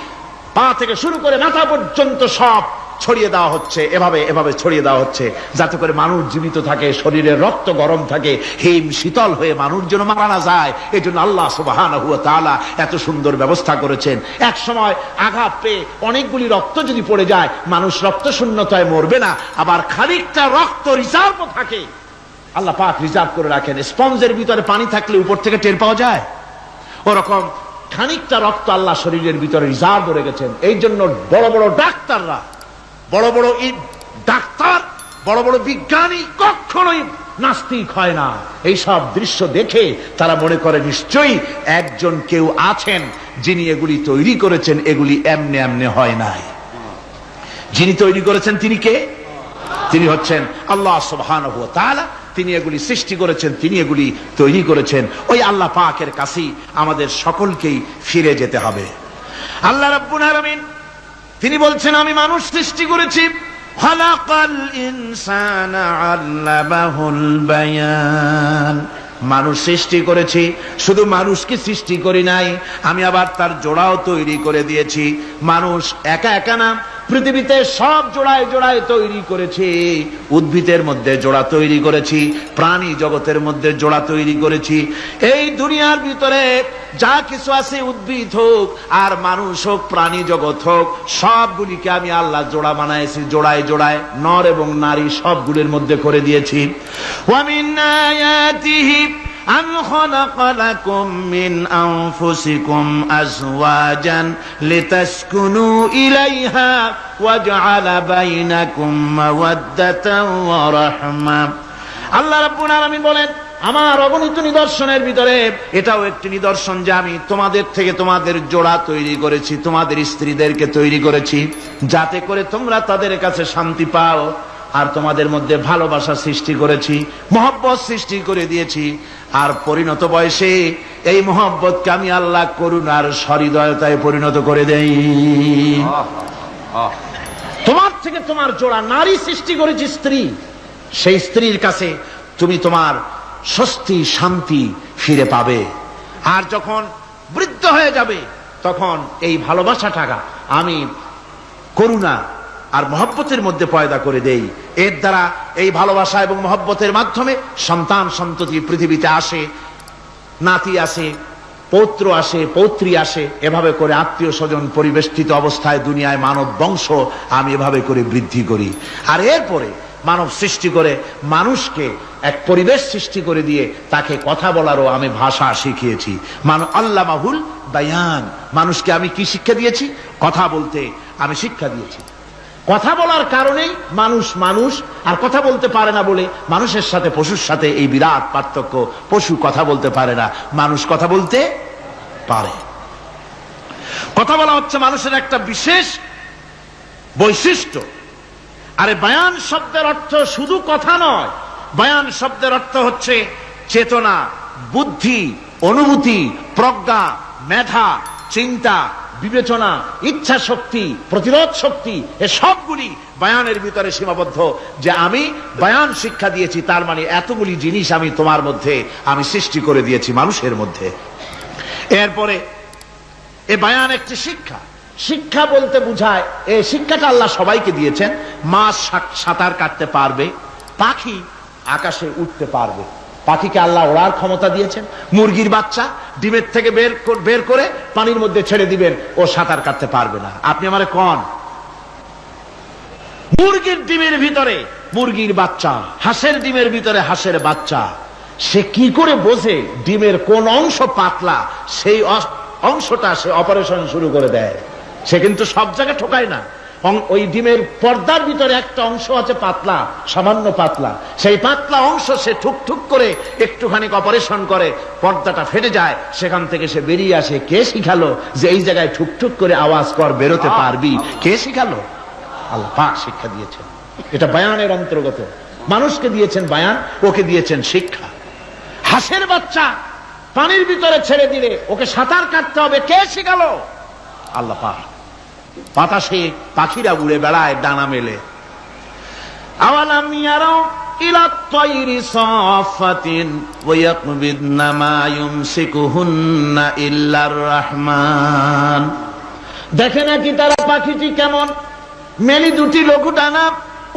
পা থেকে শুরু করে মাথা পর্যন্ত সব ছড়িয়ে দেওয়া হচ্ছে, এভাবে এভাবে ছড়িয়ে দেওয়া হচ্ছে, যাতে করে মানুষ জীবিত থাকে, শরীরের রক্ত গরম থাকে, হিম শীতল হয়ে মানুষ যেন মারা না যায়। এই জন্য আল্লাহ সুবহানাহু ওয়া তাআলা এত সুন্দর ব্যবস্থা করেছেন। এক সময় আঘাত পেয়ে অনেকগুলি রক্ত যদি পড়ে যায়, মানুষ রক্ত শূন্যতায় মরবে না, আবার খানিকটা রক্ত রিজার্ভও থাকে, আল্লাহ পাক রিজার্ভ করে রাখেন। স্পঞ্জের ভিতরে পানি থাকলে উপর থেকে টের পাওয়া যায়, ওরকম খানিকটা রক্ত আল্লাহ শরীরের ভিতরে রিজার্ভ রেখেছেন। এই জন্য বড় বড় ডাক্তাররা, বড় বড় ডাক্তার, বড় বড় বিজ্ঞানী কখনোই নাস্তিক হয় না। এই সব দৃশ্য দেখে তারা মনে করে নিশ্চয়ই একজন কেউ আছেন যিনি এগুলি তৈরি করেছেন, এগুলি এমনে এমনে হয় নাই। যিনি তৈরি করেছেন তিনি কে? তিনি হচ্ছেন আল্লাহ সুবহানাহু ওয়া তাআলা। তিনি এগুলি সৃষ্টি করেছেন, তিনি এগুলি তৈরি করেছেন। ওই আল্লাহ পাকের কাছেই আমাদের সকলকেই ফিরে যেতে হবে। আল্লাহ রাব্বুল আলামিন তিনি বলছেন, আমি মানুষ সৃষ্টি করেছি, খালাকাল ইনসানা আল্লামাহুল বায়ান। মানুষ সৃষ্টি করেছি, শুধু মানুষকে সৃষ্টি করি নাই, আমি আবার তার জোড়াও তৈরি করে দিয়েছি। মানুষ একা একা না, পৃথিবীতে সব জোড়ায় জোড়ায় তৈরি করেছি। উদ্ভিদের মধ্যে জোড়া তৈরি করেছি, প্রাণী জগতের মধ্যে জোড়া তৈরি করেছি। এই দুনিয়ার ভিতরে যা কিছু আছে, উদ্ভিদ হোক আর মানুষ হোক, প্রাণী জগৎ হোক, সবগুলিকে আমি আল্লাহ জোড়া বানাইছি, জোড়ায় জোড়ায় নর এবং নারী সবগুলির মধ্যে করে দিয়েছি। ওয়া মিন আয়াতিহি أَنْ خَلَقَ لَكُم مِّنْ أَنفُسِكُمْ أَزْوَاجًا لِتَسْكُنُوا إِلَيْهَا وَجَعَلَ بَيْنَكُم مَّوَدَّةً وَرَحْمَةً। আল্লাহ রাব্বুল আলামিন বলেন, আমার অগণিত নিদর্শনের ভিতরে এটাও একটি নিদর্শন যে আমি তোমাদের থেকে তোমাদের জোড়া তৈরি করেছি, তোমাদের স্ত্রীদেরকে তৈরি করেছি, যাতে করে তোমরা তাদের কাছে শান্তি পাও। আর তোমাদের মধ্যে ভালোবাসা সৃষ্টি করেছি, মহব্বত সৃষ্টি করে দিয়েছি। আর পরিণত বয়সে এই মহব্বতকে আমি আল্লাহ করুণার সহৃদয়তায় পরিণত করে দেই। তোমার থেকে তোমার জোড়া নারী সৃষ্টি করেছি, স্ত্রী। সেই স্ত্রীর কাছে তুমি তোমার স্বস্তি শান্তি ফিরে পাবে। আর যখন বৃদ্ধ হয়ে যাবে, তখন এই ভালোবাসাটা আমি করুণা আর মহব্বতের মধ্যে পয়দা করে দেই। এর দ্বারা এই ভালোবাসা এবং মহব্বতের মাধ্যমে সন্তান সন্ততি পৃথিবীতে আসে, নাতি আসে, পৌত্র আসে, পৌত্রী আসে, এভাবে করে আত্মীয় স্বজন পরিবেষ্টিত অবস্থায় দুনিয়ায় মানব বংশ আমি এভাবে করে বৃদ্ধি করি। আর এরপরে মানব সৃষ্টি করে মানুষকে এক পরিবেশ সৃষ্টি করে দিয়ে তাকে কথা বলারও আমি ভাষা শিখিয়েছি। আল্লামাহুল বায়ান। মানুষকে আমি কি শিক্ষা দিয়েছি? কথা বলতে আমি শিক্ষা দিয়েছি। কথা বলার কারণেই মানুষ মানুষ, আর কথা বলতে পারে না বলে মানুষের সাথে পশুর সাথে এই বিরাট পার্থক্য। পশু কথা বলতে পারে না, মানুষ কথা বলতে পারে। কথা বলা হচ্ছে মানুষের একটা বিশেষ বৈশিষ্ট্য। আরে বায়ান শব্দের অর্থ শুধু কথা নয়, বায়ান শব্দের অর্থ হচ্ছে চেতনা, বুদ্ধি, অনুভূতি, প্রজ্ঞা, মেধা, চিন্তা, বিবেচনা, ইচ্ছা শক্তি, প্রতিরোধ শক্তি, এ সবগুলি বায়ানের ভিতরে সীমাবদ্ধ। যে আমি বায়ান শিক্ষা দিয়েছি, তার মানে এতগুলি জিনিস আমি তোমার মধ্যে আমি সৃষ্টি করে দিয়েছি মানুষের মধ্যে। এরপরে এ বায়ান একটি শিক্ষা। শিক্ষা বলতে বুঝায়, এই শিক্ষাটা আল্লাহ সবাইকে দিয়েছেন। মাছ সাঁতার কাটতে পারবে, পাখি আকাশে উঠতে পারবে, পাখিকে আল্লাহ ওড়ার ক্ষমতা দিয়েছেন। মুরগির বাচ্চা ডিমের থেকে বের করে পানির মধ্যে ছেড়ে দিবেন, ও সাঁতার কাটতে পারবে না। আপনি আমারে কোন মুরগির ডিমের ভিতরে মুরগির বাচ্চা, হাঁসের ডিমের ভিতরে হাঁসের বাচ্চা, সে কি করে বোঝে ডিমের কোন অংশ পাতলা, সেই অংশটা সে অপারেশন শুরু করে দেয়। সে কিন্তু সব জায়গায় ঠোকায় না। ওই ডিমের পর্দার ভিতরে একটা অংশ আছে পাতলা, সামান্য পাতলা, সেই পাতলা অংশ সে ঠুকঠুক করে একটুখানি অপারেশন করে, পর্দাটা ফেটে যায়, সেখান থেকে সে বেরিয়ে আসে। কে শিখালো যে এই জায়গায় ঠুকঠুক করে আওয়াজ কর, বেরোতে পারবি? কে শিখালো? আল্লাহ পাক শিক্ষা দিয়েছেন। এটা বায়ানের অন্তর্গত। মানুষকে দিয়েছেন বায়ান, ওকে দিয়েছেন শিক্ষা। হাঁসের বাচ্চা পানির ভিতরে ছেড়ে দিলে ওকে সাঁতার কাটতে হবে, কে শিখালো? আল্লাহ পাক। বাতাসে পাখিরা উড়ে বেড়ায় ডানা মেলে। আওয়ালাম ইয়ারাও ইলা তায়রি সাফাতিন ওয়া ইয়াকবিদনা মা ইউমসিকুহুন্না ইল্লার রহমান। দেখে নাকি তারা পাখিটি কেমন? মেলি দুটি লঘু ডানা,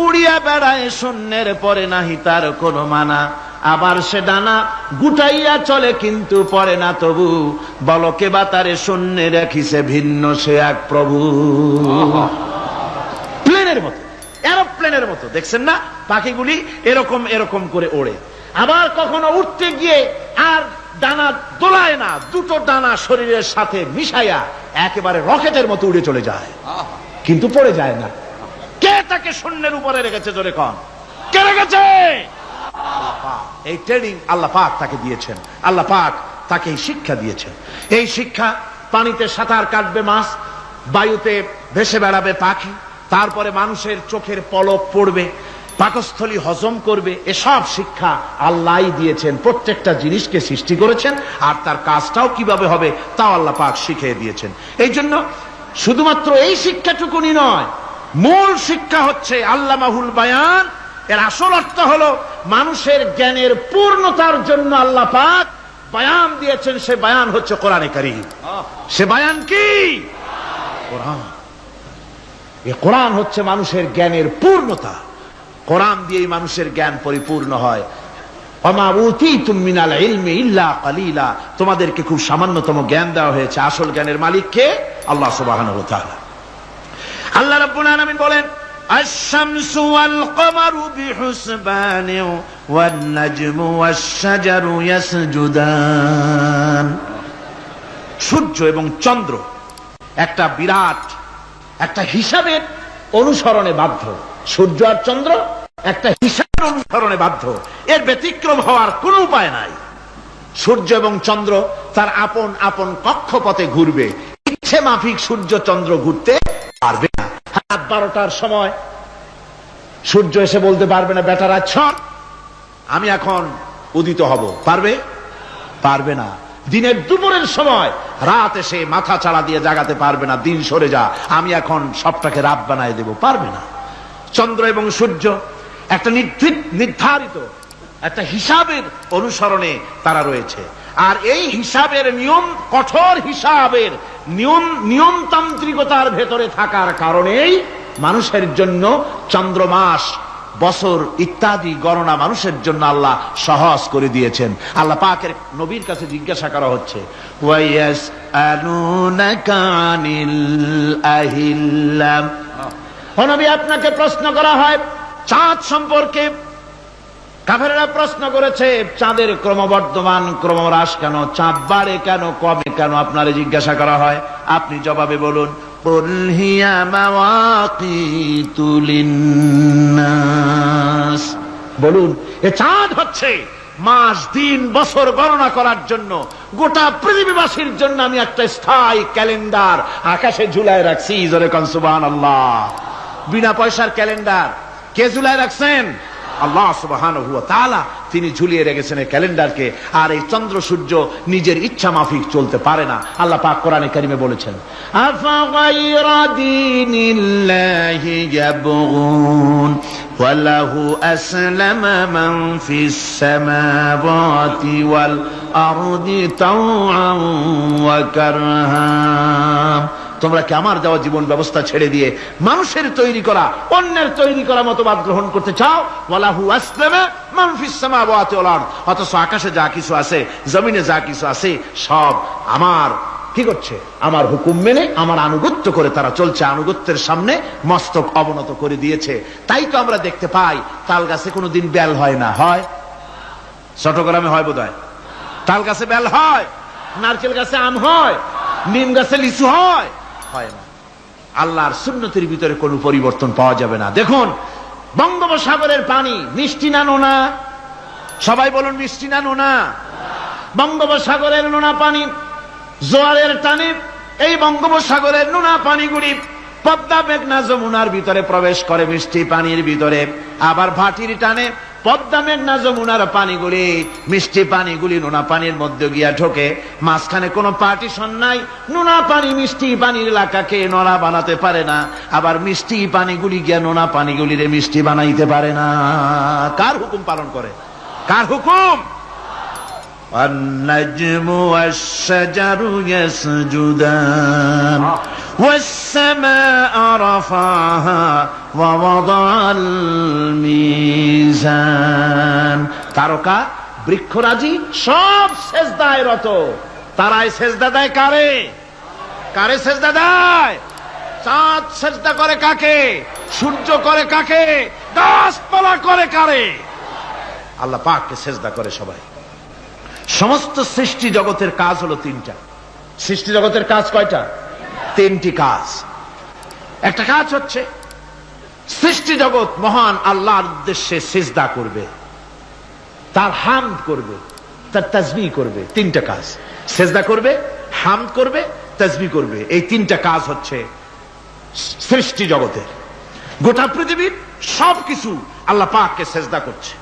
উড়িয়া বেড়ায় শূন্যের পরে নাহি তার কোনো মানা। আবার সে ডানা গুটাইয়া চলে কিন্তু পরে না তবু, বলকে বাতারে শূন্যে রাখিছে ভিন্ন সে এক প্রভু। প্লেনের মতো, এরোপ্লেনের মতো দেখছেন না পাখিগুলি এরকম এরকম করে ওড়ে। আবার কখনো উঠতে গিয়ে আর ডানা দোলায় না, দুটো ডানা শরীরের সাথে মিশাইয়া একেবারে রকেটের মতো উড়ে চলে যায়, কিন্তু পড়ে যায় না। কে তাকে শূন্যের উপরে রেখেছে? জোরে কন, কে রেখেছে? এই ট্রেনিং আল্লাহ পাক তাকে দিয়েছেন। আল্লাহ পাক তাকে এই শিক্ষা দিয়েছেন। এই শিক্ষা, পানিতে সাঁতার কাটবে মাছ, বায়ুতে ভেসে বেড়াবে পাখি, তারপরে মানুষের চোখের পলক পড়বে, পাকস্থলী হজম করবে, এসব শিক্ষা আল্লাহই দিয়েছেন। প্রত্যেকটা জিনিসকে সৃষ্টি করেছেন, আর তার কাজটাও কিভাবে হবে তাও আল্লাহ পাক শিখিয়ে দিয়েছেন। এই জন্য শুধুমাত্র এই শিক্ষাটুকুনি নয়, মূল শিক্ষা হচ্ছে আল্লামাহুল বায়ান। এর আসল অর্থ হলো মানুষের জ্ঞানের পূর্ণতার জন্য আল্লাহ পাক বায়ান দিয়েছেন। সে বায়ান হচ্ছে কোরআনে কারীম। সে বায়ান কি? কোরআন। এই কোরআন হচ্ছে মানুষের জ্ঞানের পূর্ণতা। কোরআন দিয়েই মানুষের জ্ঞান পরিপূর্ণ হয়। ওমা উতীতুম মিনাল ইলমি ইল্লা কালিলা। তোমাদেরকে খুব সামান্যতম জ্ঞান দেওয়া হয়েছে। আসল জ্ঞানের মালিক কে? আল্লাহ সুবহানাহু ওয়া তাআলা। আল্লাহ রাব্বুল আলামিন বলেন, الشمس والقمر بحسبان والنجم والشجر يسجدان। সূর্য এবং চন্দ্র একটা বিরাট একটা হিসাবের অনুসরণে বাধ্য। সূর্য আর চন্দ্র একটা হিসাবের অনুসরণে বাধ্য, এর ব্যতিক্রম হওয়ার কোনো উপায় নাই। সূর্য এবং চন্দ্র তার আপন আপন কক্ষপথে ঘুরবে, ইচ্ছে মাফিক সূর্য চন্দ্র ঘুরতে পারবে না। রাত 12টার সময় সূর্য এসে বলতে পারবে না, বেটা রাত ছট, আমি এখন উদিত হব। পারবে? পারবে না। দিনের দুপুরের সময় রাত এসে মাথা চাড়া দিয়ে জাগাতে পারবে না, দিন সরে যা, আমি এখন সবটাকে রাত বানায় দেব, পারবে না। চন্দ্র এবং সূর্য একটা নির্ধারিত একটা হিসাবের অনুসরণে তারা রয়েছে। আর এই হিসাবের নিয়ম, কঠোর হিসাবের নিয়মতান্ত্রিকতার ভেতরে থাকার কারণেই মানুষের জন্য চন্দ্র, মাস, বছর ইত্যাদি গণনা মানুষের জন্য আল্লাহ সহজ করে দিয়েছেন। আল্লাহ পাকের নবীর কাছে জিজ্ঞাসা করা হচ্ছে, ওয়ায়াসআলুনাকা আনিল আহিল্লা। ও নবী, আপনাকে প্রশ্ন করা হয় চাঁদ সম্পর্কে। কাফেররা প্রশ্ন করেছে, চাঁদের ক্রমবর্ধমান ক্রমহ্রাস কেন? চাঁদ বাড়ে কেন, কমে কেন? আপনারে জিজ্ঞাসা করা হয়, আপনি জবাবে বলুন, কুল হিয়া মাওয়াকিতু লিন্নাস। বলুন, এ চাঁদ হচ্ছে মাস, দিন, বছর গণনা করার জন্য, গোটা পৃথিবীবাসীর জন্য আমি একটা স্থায়ী ক্যালেন্ডার আকাশে ঝুলায় রাখছি। জোরে কোন সুবহানাল্লাহ। বিনা পয়সার ক্যালেন্ডার, কে ঝুলায় রাখছেন? আল্লাহ সুবহানাহু ওয়া তাআলা তিনি ঝুলিয়ে রেখেছেন এই ক্যালেন্ডারকে। আর এই চন্দ্র সূর্য নিজের ইচ্ছা মাফিক চলতে পারে না। আল্লাহ পাক কোরআনে কারিমে বলেছেন, আফা গায়রা দীনিল্লাহি ইয়াবগুন ওয়া লাহু আসলামা মান ফিস সামাওয়াতি ওয়াল আরদি তাওআন ওয়া কারহা। তোমরা কি আমার দেওয়া জীবন ব্যবস্থা ছেড়ে দিয়ে মানুষের তৈরি করা, অন্যের তৈরি করা মতবাদ গ্রহণ করতে চাও? ওয়ালাহু আসলামা মান ফিস সামাওয়াতি ওয়াল আরদ, অথচ আকাশে যা কিছু আছে, জমিনে যা কিছু আছে, সব আমার কি করছে? আমার হুকুম মেনে, আমার আনুগত্য করে তারা চলছে। আনুগত্যের সামনে মস্তক অবনত করে দিয়েছে। তাই তো আমরা দেখতে পাই তাল গাছে কোনোদিন বেল হয় না। হয়? চট্টগ্রামে হয় বোধহয়। তাল গাছে বেল হয়? নারকেল গাছে আম হয়? নিম গাছে লিচু হয়? হয় না। আল্লাহর সুন্নতের ভিতরে কোনো পরিবর্তন পাওয়া যাবে না। দেখুন, বঙ্গোপসাগরের পানি মিষ্টি না নোনা? সবাই বলুন, মিষ্টি না নোনা? বঙ্গোপসাগরের নোনা পানি জোয়ারের টানে এই বঙ্গোপসাগরের নোনা পানিগুলি পদ্মা মেঘনা যমুনার ভিতরে প্রবেশ করে মিষ্টি পানির ভিতরে। আবার ভাটির টানে পদ্মা মেঘনা যমুনার পানিগুলি, মিষ্টি পানিগুলি নোনা পানির মধ্যে গিয়া ঢোকে। মাঝখানে কোনো পার্টিশন নাই। নোনা পানি মিষ্টি পানির এলাকাকে নোনা বানাতে পারে না, আবার মিষ্টি পানিগুলি গিয়া নোনা পানিগুলিরে মিষ্টি বানাইতে পারে না। কার হুকুম পালন করে? কার হুকুম? والنجم والشجر يسجدان والسماء رفعها ووضع الميزان। তারকা বৃক্ষরাজি সব সেজদায় রত। তারাই সেজদা দেয় কারে? কারে সেজদা দেয়? চাঁদ সেজদা করে কাকে? সূর্য করে কাকে? গাছপালা করে কারে? আল্লাহ পাককে সেজদা করে সবাই। সমস্ত সৃষ্টি জগতের কাজ হলো তিনটা। সৃষ্টি জগতের কাজ কয়টা? তিনটি কাজ। একটা কাজ হচ্ছে সৃষ্টি জগৎ মহান আল্লাহর উদ্দেশ্যে সিজদা করবে, তার হামদ করবে, তার তাসবিহ করবে। তিনটা কাজ। সিজদা করবে, হামদ করবে, তাসবিহ করবে। এই তিনটা কাজ হচ্ছে সৃষ্টি জগতের। গোটা পৃথিবীর সবকিছু আল্লাহ পাককে সিজদা করছে।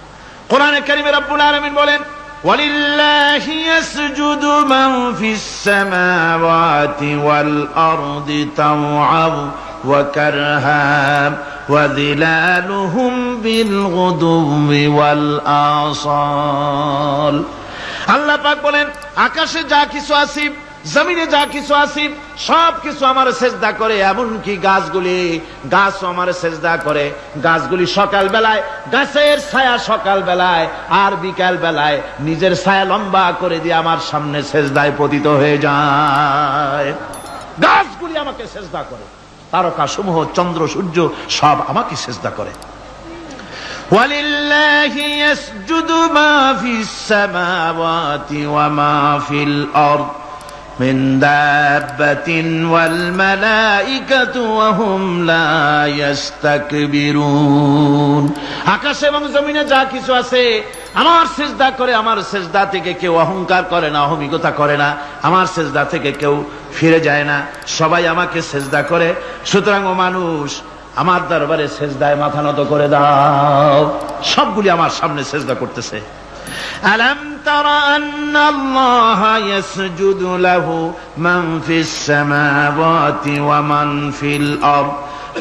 কোরআনে কারিমে রব্বুল আলামিন বলেন, وَلِلَّهِ يَسْجُدُ مَنْ فِي السَّمَاوَاتِ وَالْأَرْضِ طَوْعًا وَكَرْهًا وَظِلَالُهُمْ بِالْغُدُوِّ وَالْآصَالِ। আল্লাহ পাক বলেন, আকাশে যা কিছু আছে, জমিনে যা কিছু আছে, সব কিছু আমার সেজদা করে। এমনকি গাছগুলি, গাছও আমার সেজদা করে। গাছগুলি সকাল বেলায়, গাছের ছায়া সকাল বেলায় আর বিকাল বেলায় নিজের ছায়া লম্বা করে দিয়ে আমার সামনে সেজদায় পতিত হয়ে যায়। গাছগুলি আমাকে সেজদা করে। তারকা সমূহ, চন্দ্র সূর্য সব আমাকে সেজদা করে। وَلِلَّهِ يَسْجُدُ مَا فِي السَّمَاوَاتِ وَمَا فِي الْأَرْضِ مِنْ دَابَّةٍ وَالْمَلَائِكَةُ وَهُمْ لَا يَسْتَكْبِرُونَ। আকাশ এবং জমিনে যা কিছু আছে আমার সিজদা করে। আমার সিজদা থেকে কেউ অহংকার করে না, অহমিকতা করে না। আমার সিজদা থেকে কেউ ফিরে যায় না, সবাই আমাকে সিজদা করে। সুতরাং ও মানুষ, আমার দরবারে সিজদায় মাথা নত করে দাও। সবগুলি আমার সামনে সিজদা করতেছে। আলাম তারা আন্নাল্লাহা ইয়াসজুদু লাহু মান ফিস সামাওয়াতি ওয়া মান ফিল আরদ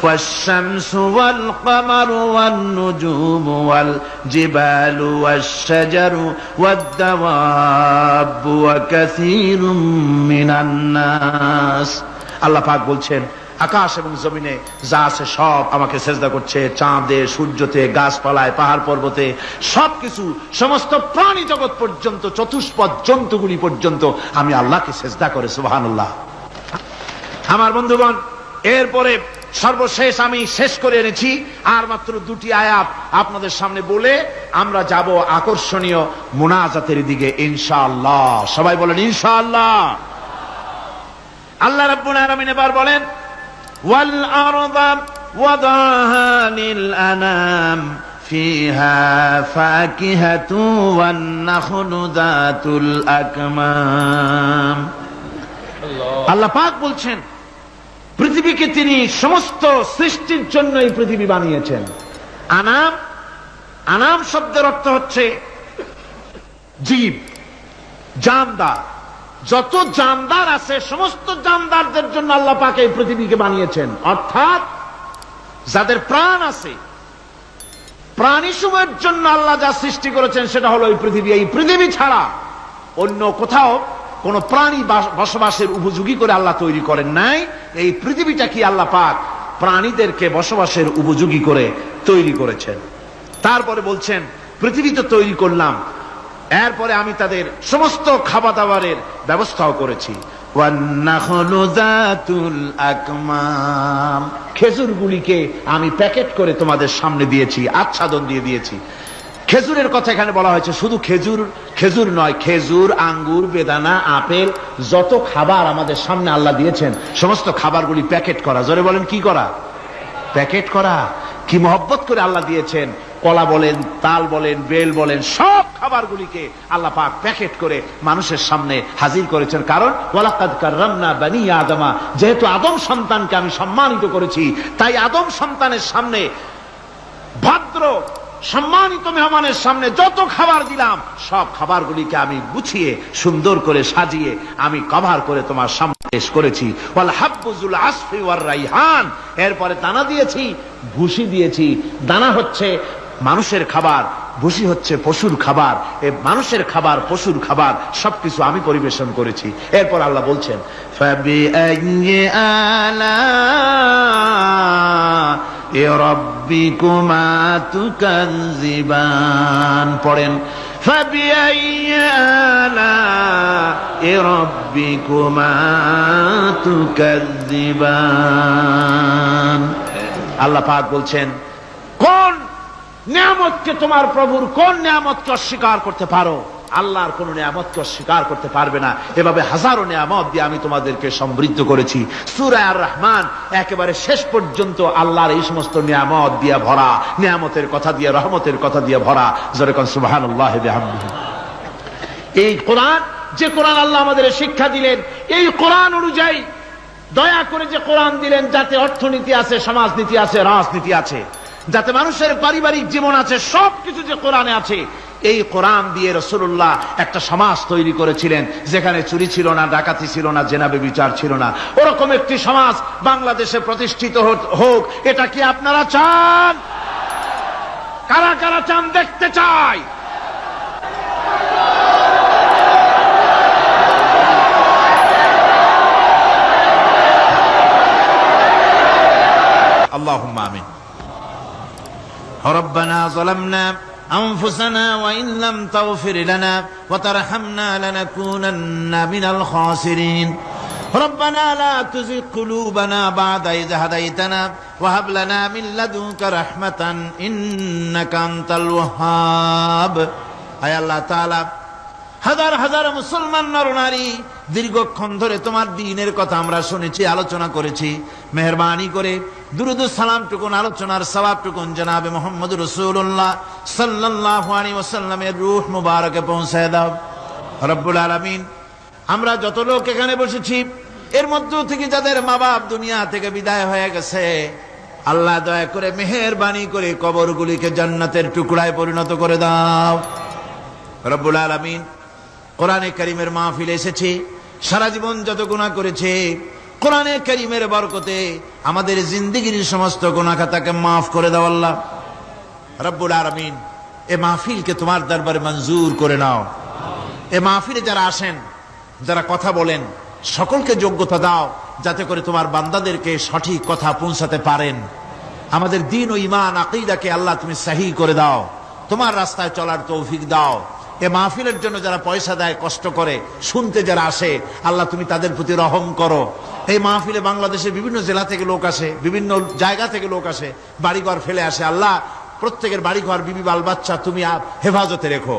ওয়াশ-শামসু ওয়াল কামারু ওয়ান নুজুমু ওয়াল জিবালু ওয়াশ-শাজারু ওয়াদ-দাওয়াবু ওয়া কাসীরুম মিনান নাস। আল্লাহ পাক বলছেন, আকাশ এবং জমিনে যা আছে সব আমাকে সেজদা করছে। চাঁদে, সূর্যতে, গাছপালায়, পাহাড় পর্বতে সবকিছু, সমস্ত প্রাণী জগৎ পর্যন্ত, চতুষ্পদ জন্তুগুলি পর্যন্ত আমি আল্লাহকে সেজদা করে। সুবহানাল্লাহ। আমার বন্ধুগণ, এরপরে সর্বশেষ আমি শেষ করে এনেছি আর মাত্র দুটি আয়াত আপনাদের সামনে বলে আমরা যাব আকর্ষণীয় মুনাজাতের দিকে ইনশাআল্লাহ। সবাই বলেন ইনশাআল্লাহ। আল্লাহ রাব্বুল আলামিন এবার বলেন, وَالْأَرْضَ وَضَعَهَا لِلْأَنَامِ فِيهَا فَاكِهَةٌ وَالنَّخْلُ ذَاتُ الْأَكْمَامِ। আল্লাহ পাক বলছেন, পৃথিবীকে তিনি সমস্ত সৃষ্টির জন্য এই পৃথিবী বানিয়েছেন। আনাম, আনাম শব্দের অর্থ হচ্ছে জীব, জানদার। যত জানদার আছে সমস্ত জানদারদের জন্য আল্লাহ পাক এই পৃথিবীকে বানিয়েছেন। অর্থাৎ যাদের প্রাণ আছে, প্রাণী সময়ের জন্য আল্লাহ যা সৃষ্টি করেছেন সেটা হলো এই পৃথিবী। এই পৃথিবী ছাড়া অন্য কোথাও কোন প্রাণী বসবাসের উপযোগী করে আল্লাহ তৈরি করেন নাই। এই পৃথিবীটা কি আল্লাহ পাক প্রাণীদেরকে বসবাসের উপযোগী করে তৈরি করেছেন। তারপরে বলছেন পৃথিবী তো তৈরি করলাম, এরপরে আমি তাদের সমস্ত খাবার দাবারের ব্যবস্থাও করেছি। খেজুরগুলিকে আমি প্যাকেট করে তোমাদের সামনে দিয়েছি, আচ্ছাদন দিয়ে দিয়েছি। খেজুরের কথা এখানে বলা হয়েছে, শুধু খেজুর খেজুর নয়, খেজুর, আঙ্গুর, বেদানা, আপেল, যত খাবার আমাদের সামনে আল্লাহ দিয়েছেন সমস্ত খাবারগুলি প্যাকেট করা। জোরে বলেন কি করা? প্যাকেট করা। কি মহব্বত করে আল্লাহ দিয়েছেন। কলা বলেন, তাল বলেন, বেল বলেন, সব খাবারগুলিকে আল্লাহ পাক প্যাকেট করে মানুষের সামনে হাজির করেছেন। কারণ ওয়ালাকাদ কাররামনা বানি আদমা, যেহেতু আদম সন্তানকে আমি সম্মানিত করেছি, তাই আদম সন্তানের সামনে, ভদ্র সম্মানিত মেহমানের সামনে যত খাবার দিলাম সব খাবারগুলিকে আমি গুছিয়ে সুন্দর করে সাজিয়ে আমি কভার করে তোমার সামনে পেশ করেছি। ওয়াল হাব্বুজুল আসফি ওয়ার রাইহান, এরপরে দানা দিয়েছি, ভুসি দিয়েছি। দানা হচ্ছে মানুষের খাবার, ভুসি হচ্ছে পশুর খাবার। এই মানুষের খাবার, পশুর খাবার সবকিছু আমি পরিবেশন করেছি। এরপর আল্লাহ বলছেন ফাবিআইয়ি আলা'i রাব্বিকুমা তুকাযযিবান। পড়েন ফাবিআইয়ি আলা'i রাব্বিকুমা তুকাযযিবান। আল্লাহ পাক বলছেন কোন নিয়ামতকে, তোমার প্রভুর কোন নিয়ামতকে অস্বীকার করতে পারো? আল্লাহর কোন নিয়ামতকে অস্বীকার করতে পারবে না। এভাবে হাজারো নিয়ামত দিয়ে আমি তোমাদেরকে সমৃদ্ধ করেছি। সূরা আর রহমান একেবারে শেষ পর্যন্ত আল্লাহর এই সমস্ত নিয়ামত দিয়ে ভরা, নিয়ামতের কথা দিয়ে, রহমতের কথা দিয়ে ভরা। জোরে কোন সুবহানাল্লাহি ওয়া বিহামদিহি। এই কোরআন, যে কোরআন আল্লাহ আমাদের শিক্ষা দিলেন, এই কোরআন অনুযায়ী দয়া করে যে কোরআন দিলেন, যাতে অর্থনীতি আছে, সমাজনীতি আছে, রাজনীতি আছে, যাতে মানুষের পারিবারিক জীবন আছে, সবকিছু যে কোরআনে আছে। এই কোরআন দিয়ে রাসূলুল্লাহ একটা সমাজ তৈরি করেছিলেন যেখানে চুরি ছিল না, ডাকাতি ছিল না, জেনা ব্যভিচার ছিল না। ওরকম একটি সমাজ বাংলাদেশে প্রতিষ্ঠিত হোক, এটা কি আপনারা চান? কারা কারা চান? দেখতে চাই। আল্লাহুম্মা আমিন। ربنا ظلمنا أنفسنا وإن لم تغفر لنا وترحمنا لنكونن من الخاسرين ربنا لا تزغ قلوبنا بعد إذ هديتنا وهب لنا من لدنك رحمة إنك أنت الوهاب। আয় আল্লাহ তাআলা, হাজার হাজার মুসলমান নরনারী দীর্ঘক্ষণ ধরে তোমার দ্বীনের কথা আমরা শুনেছি, আলোচনা করেছি। মেহেরবানি করে দুরূদ ও সালাম টুকুন, আলোচনার সওয়াব টুকুন জনাবে মুহাম্মদুর রাসূলুল্লাহ সাল্লাল্লাহু আলাইহি ওয়াসাল্লামের রূহ মুবারকে পৌঁছায় দাও রব্বুল আলামিন। আমরা যত লোক এখানে বসেছি, এর মধ্য থেকে যাদের মা বাপ দুনিয়া থেকে বিদায় হয়ে গেছে, আল্লাহ দয়া করে মেহেরবানি করে কবরগুলিকে জান্নাতের টুকরায় পরিণত করে দাও রব্বুল আলামিন। কোরআনে কারীমের মাহফিলে এসেছি, সারা জীবন যত গুনাহ করেছে, কোরআনে কারীমের বরকতে আমাদের জিন্দেগীর সমস্ত গুনাহ খাতাকে মাফ করে দাও আল্লাহ রব্বুল আলামিন। এই মাহফিলকে তোমার দরবারে মঞ্জুর করে নাও। এই মাহফিলে যারা আসেন, যারা কথা বলেন, সকলকে যোগ্যতা দাও যাতে করে তোমার বান্দাদেরকে সঠিক কথা পৌঁছাতে পারেন। আমাদের দ্বীন ও ঈমান আকীদাকে আল্লাহ তুমি সহিহ করে দাও, তোমার রাস্তায় চলার তৌফিক দাও। এ মাহফিলের জন্য যারা পয়সা দেয়, কষ্ট করে শুনতে যারা আসে, আল্লাহ তুমি তাদের প্রতি রহম করো। এই মাহফিলে বাংলাদেশের বিভিন্ন জেলা থেকে লোক আসে, বিভিন্ন জায়গা থেকে লোক আসে, বাড়িঘর ফেলে আসে। আল্লাহ প্রত্যেকের বাড়িঘর, বিবি, বাল বাচ্চা তুমি হেফাজতে রেখো,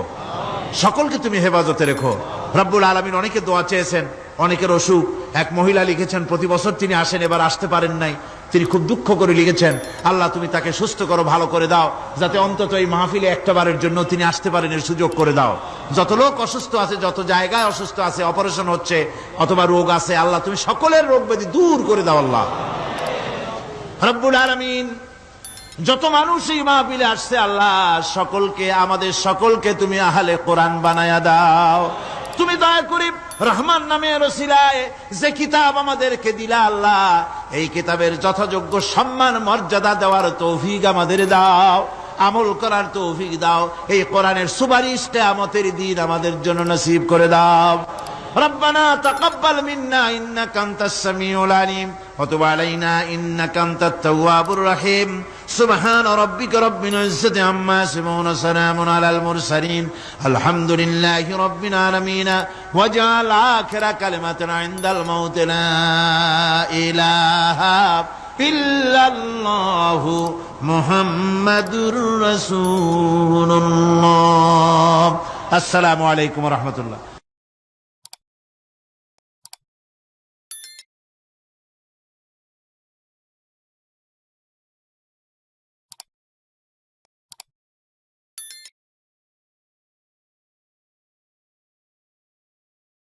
সকলকে তুমি হেফাজতে রেখো রব্বুল আলামিন। অনেকে দোয়া চেয়েছেন, অনেকের অসুখ। এক মহিলা লিখেছেন প্রতি বছর তিনি আসেন, এবার আসতে পারেন নাই, তিনি খুব দুঃখ করে লিখেছেন, আল্লাহ তুমি তাকে সুস্থ করো, ভালো করে দাও, যাতে অন্তত এই মাহফিলে একটা বারের জন্য তিনি আসতে পারেন, এর সুযোগ করে দাও। যত লোক অসুস্থ আছে, যত জায়গায় অসুস্থ আছে, অপারেশন হচ্ছে অথবা রোগ আছে, আল্লাহ তুমি সকলের রোগ ব্যাধি দূর করে দাও আল্লাহ রব্বুল আলামিন। যত মানুষ এই মাহফিলে আসছে আল্লাহ সকলকে, আমাদের সকলকে তুমি আহলে কোরআন বানায়া দাও। তুমি দয়া করে রহমান নামের ওসিলায় যে কিতাব আমাদেরকে দিলা আল্লাহ, এই কিতাবের যথাযোগ্য সম্মান মর্যাদা দেওয়ার তৌফিক আমাদের দাও, আমল করার তৌফিক দাও। এই কোরআনের সুপারিশ কিয়ামতের দিন আমাদের জন্য নসিব করে দাও। ربنا تقبل منا إنك أنت السميع العليم وتب علينا إنك أنت التواب الرحيم سبحان ربك رب العزة عما يصفون وسلام على المرسلين الحمد لله رب العالمين واجعل آخر كلمة عند الموت لا إله إلا الله محمد رسول الله السلام عليكم ورحمة الله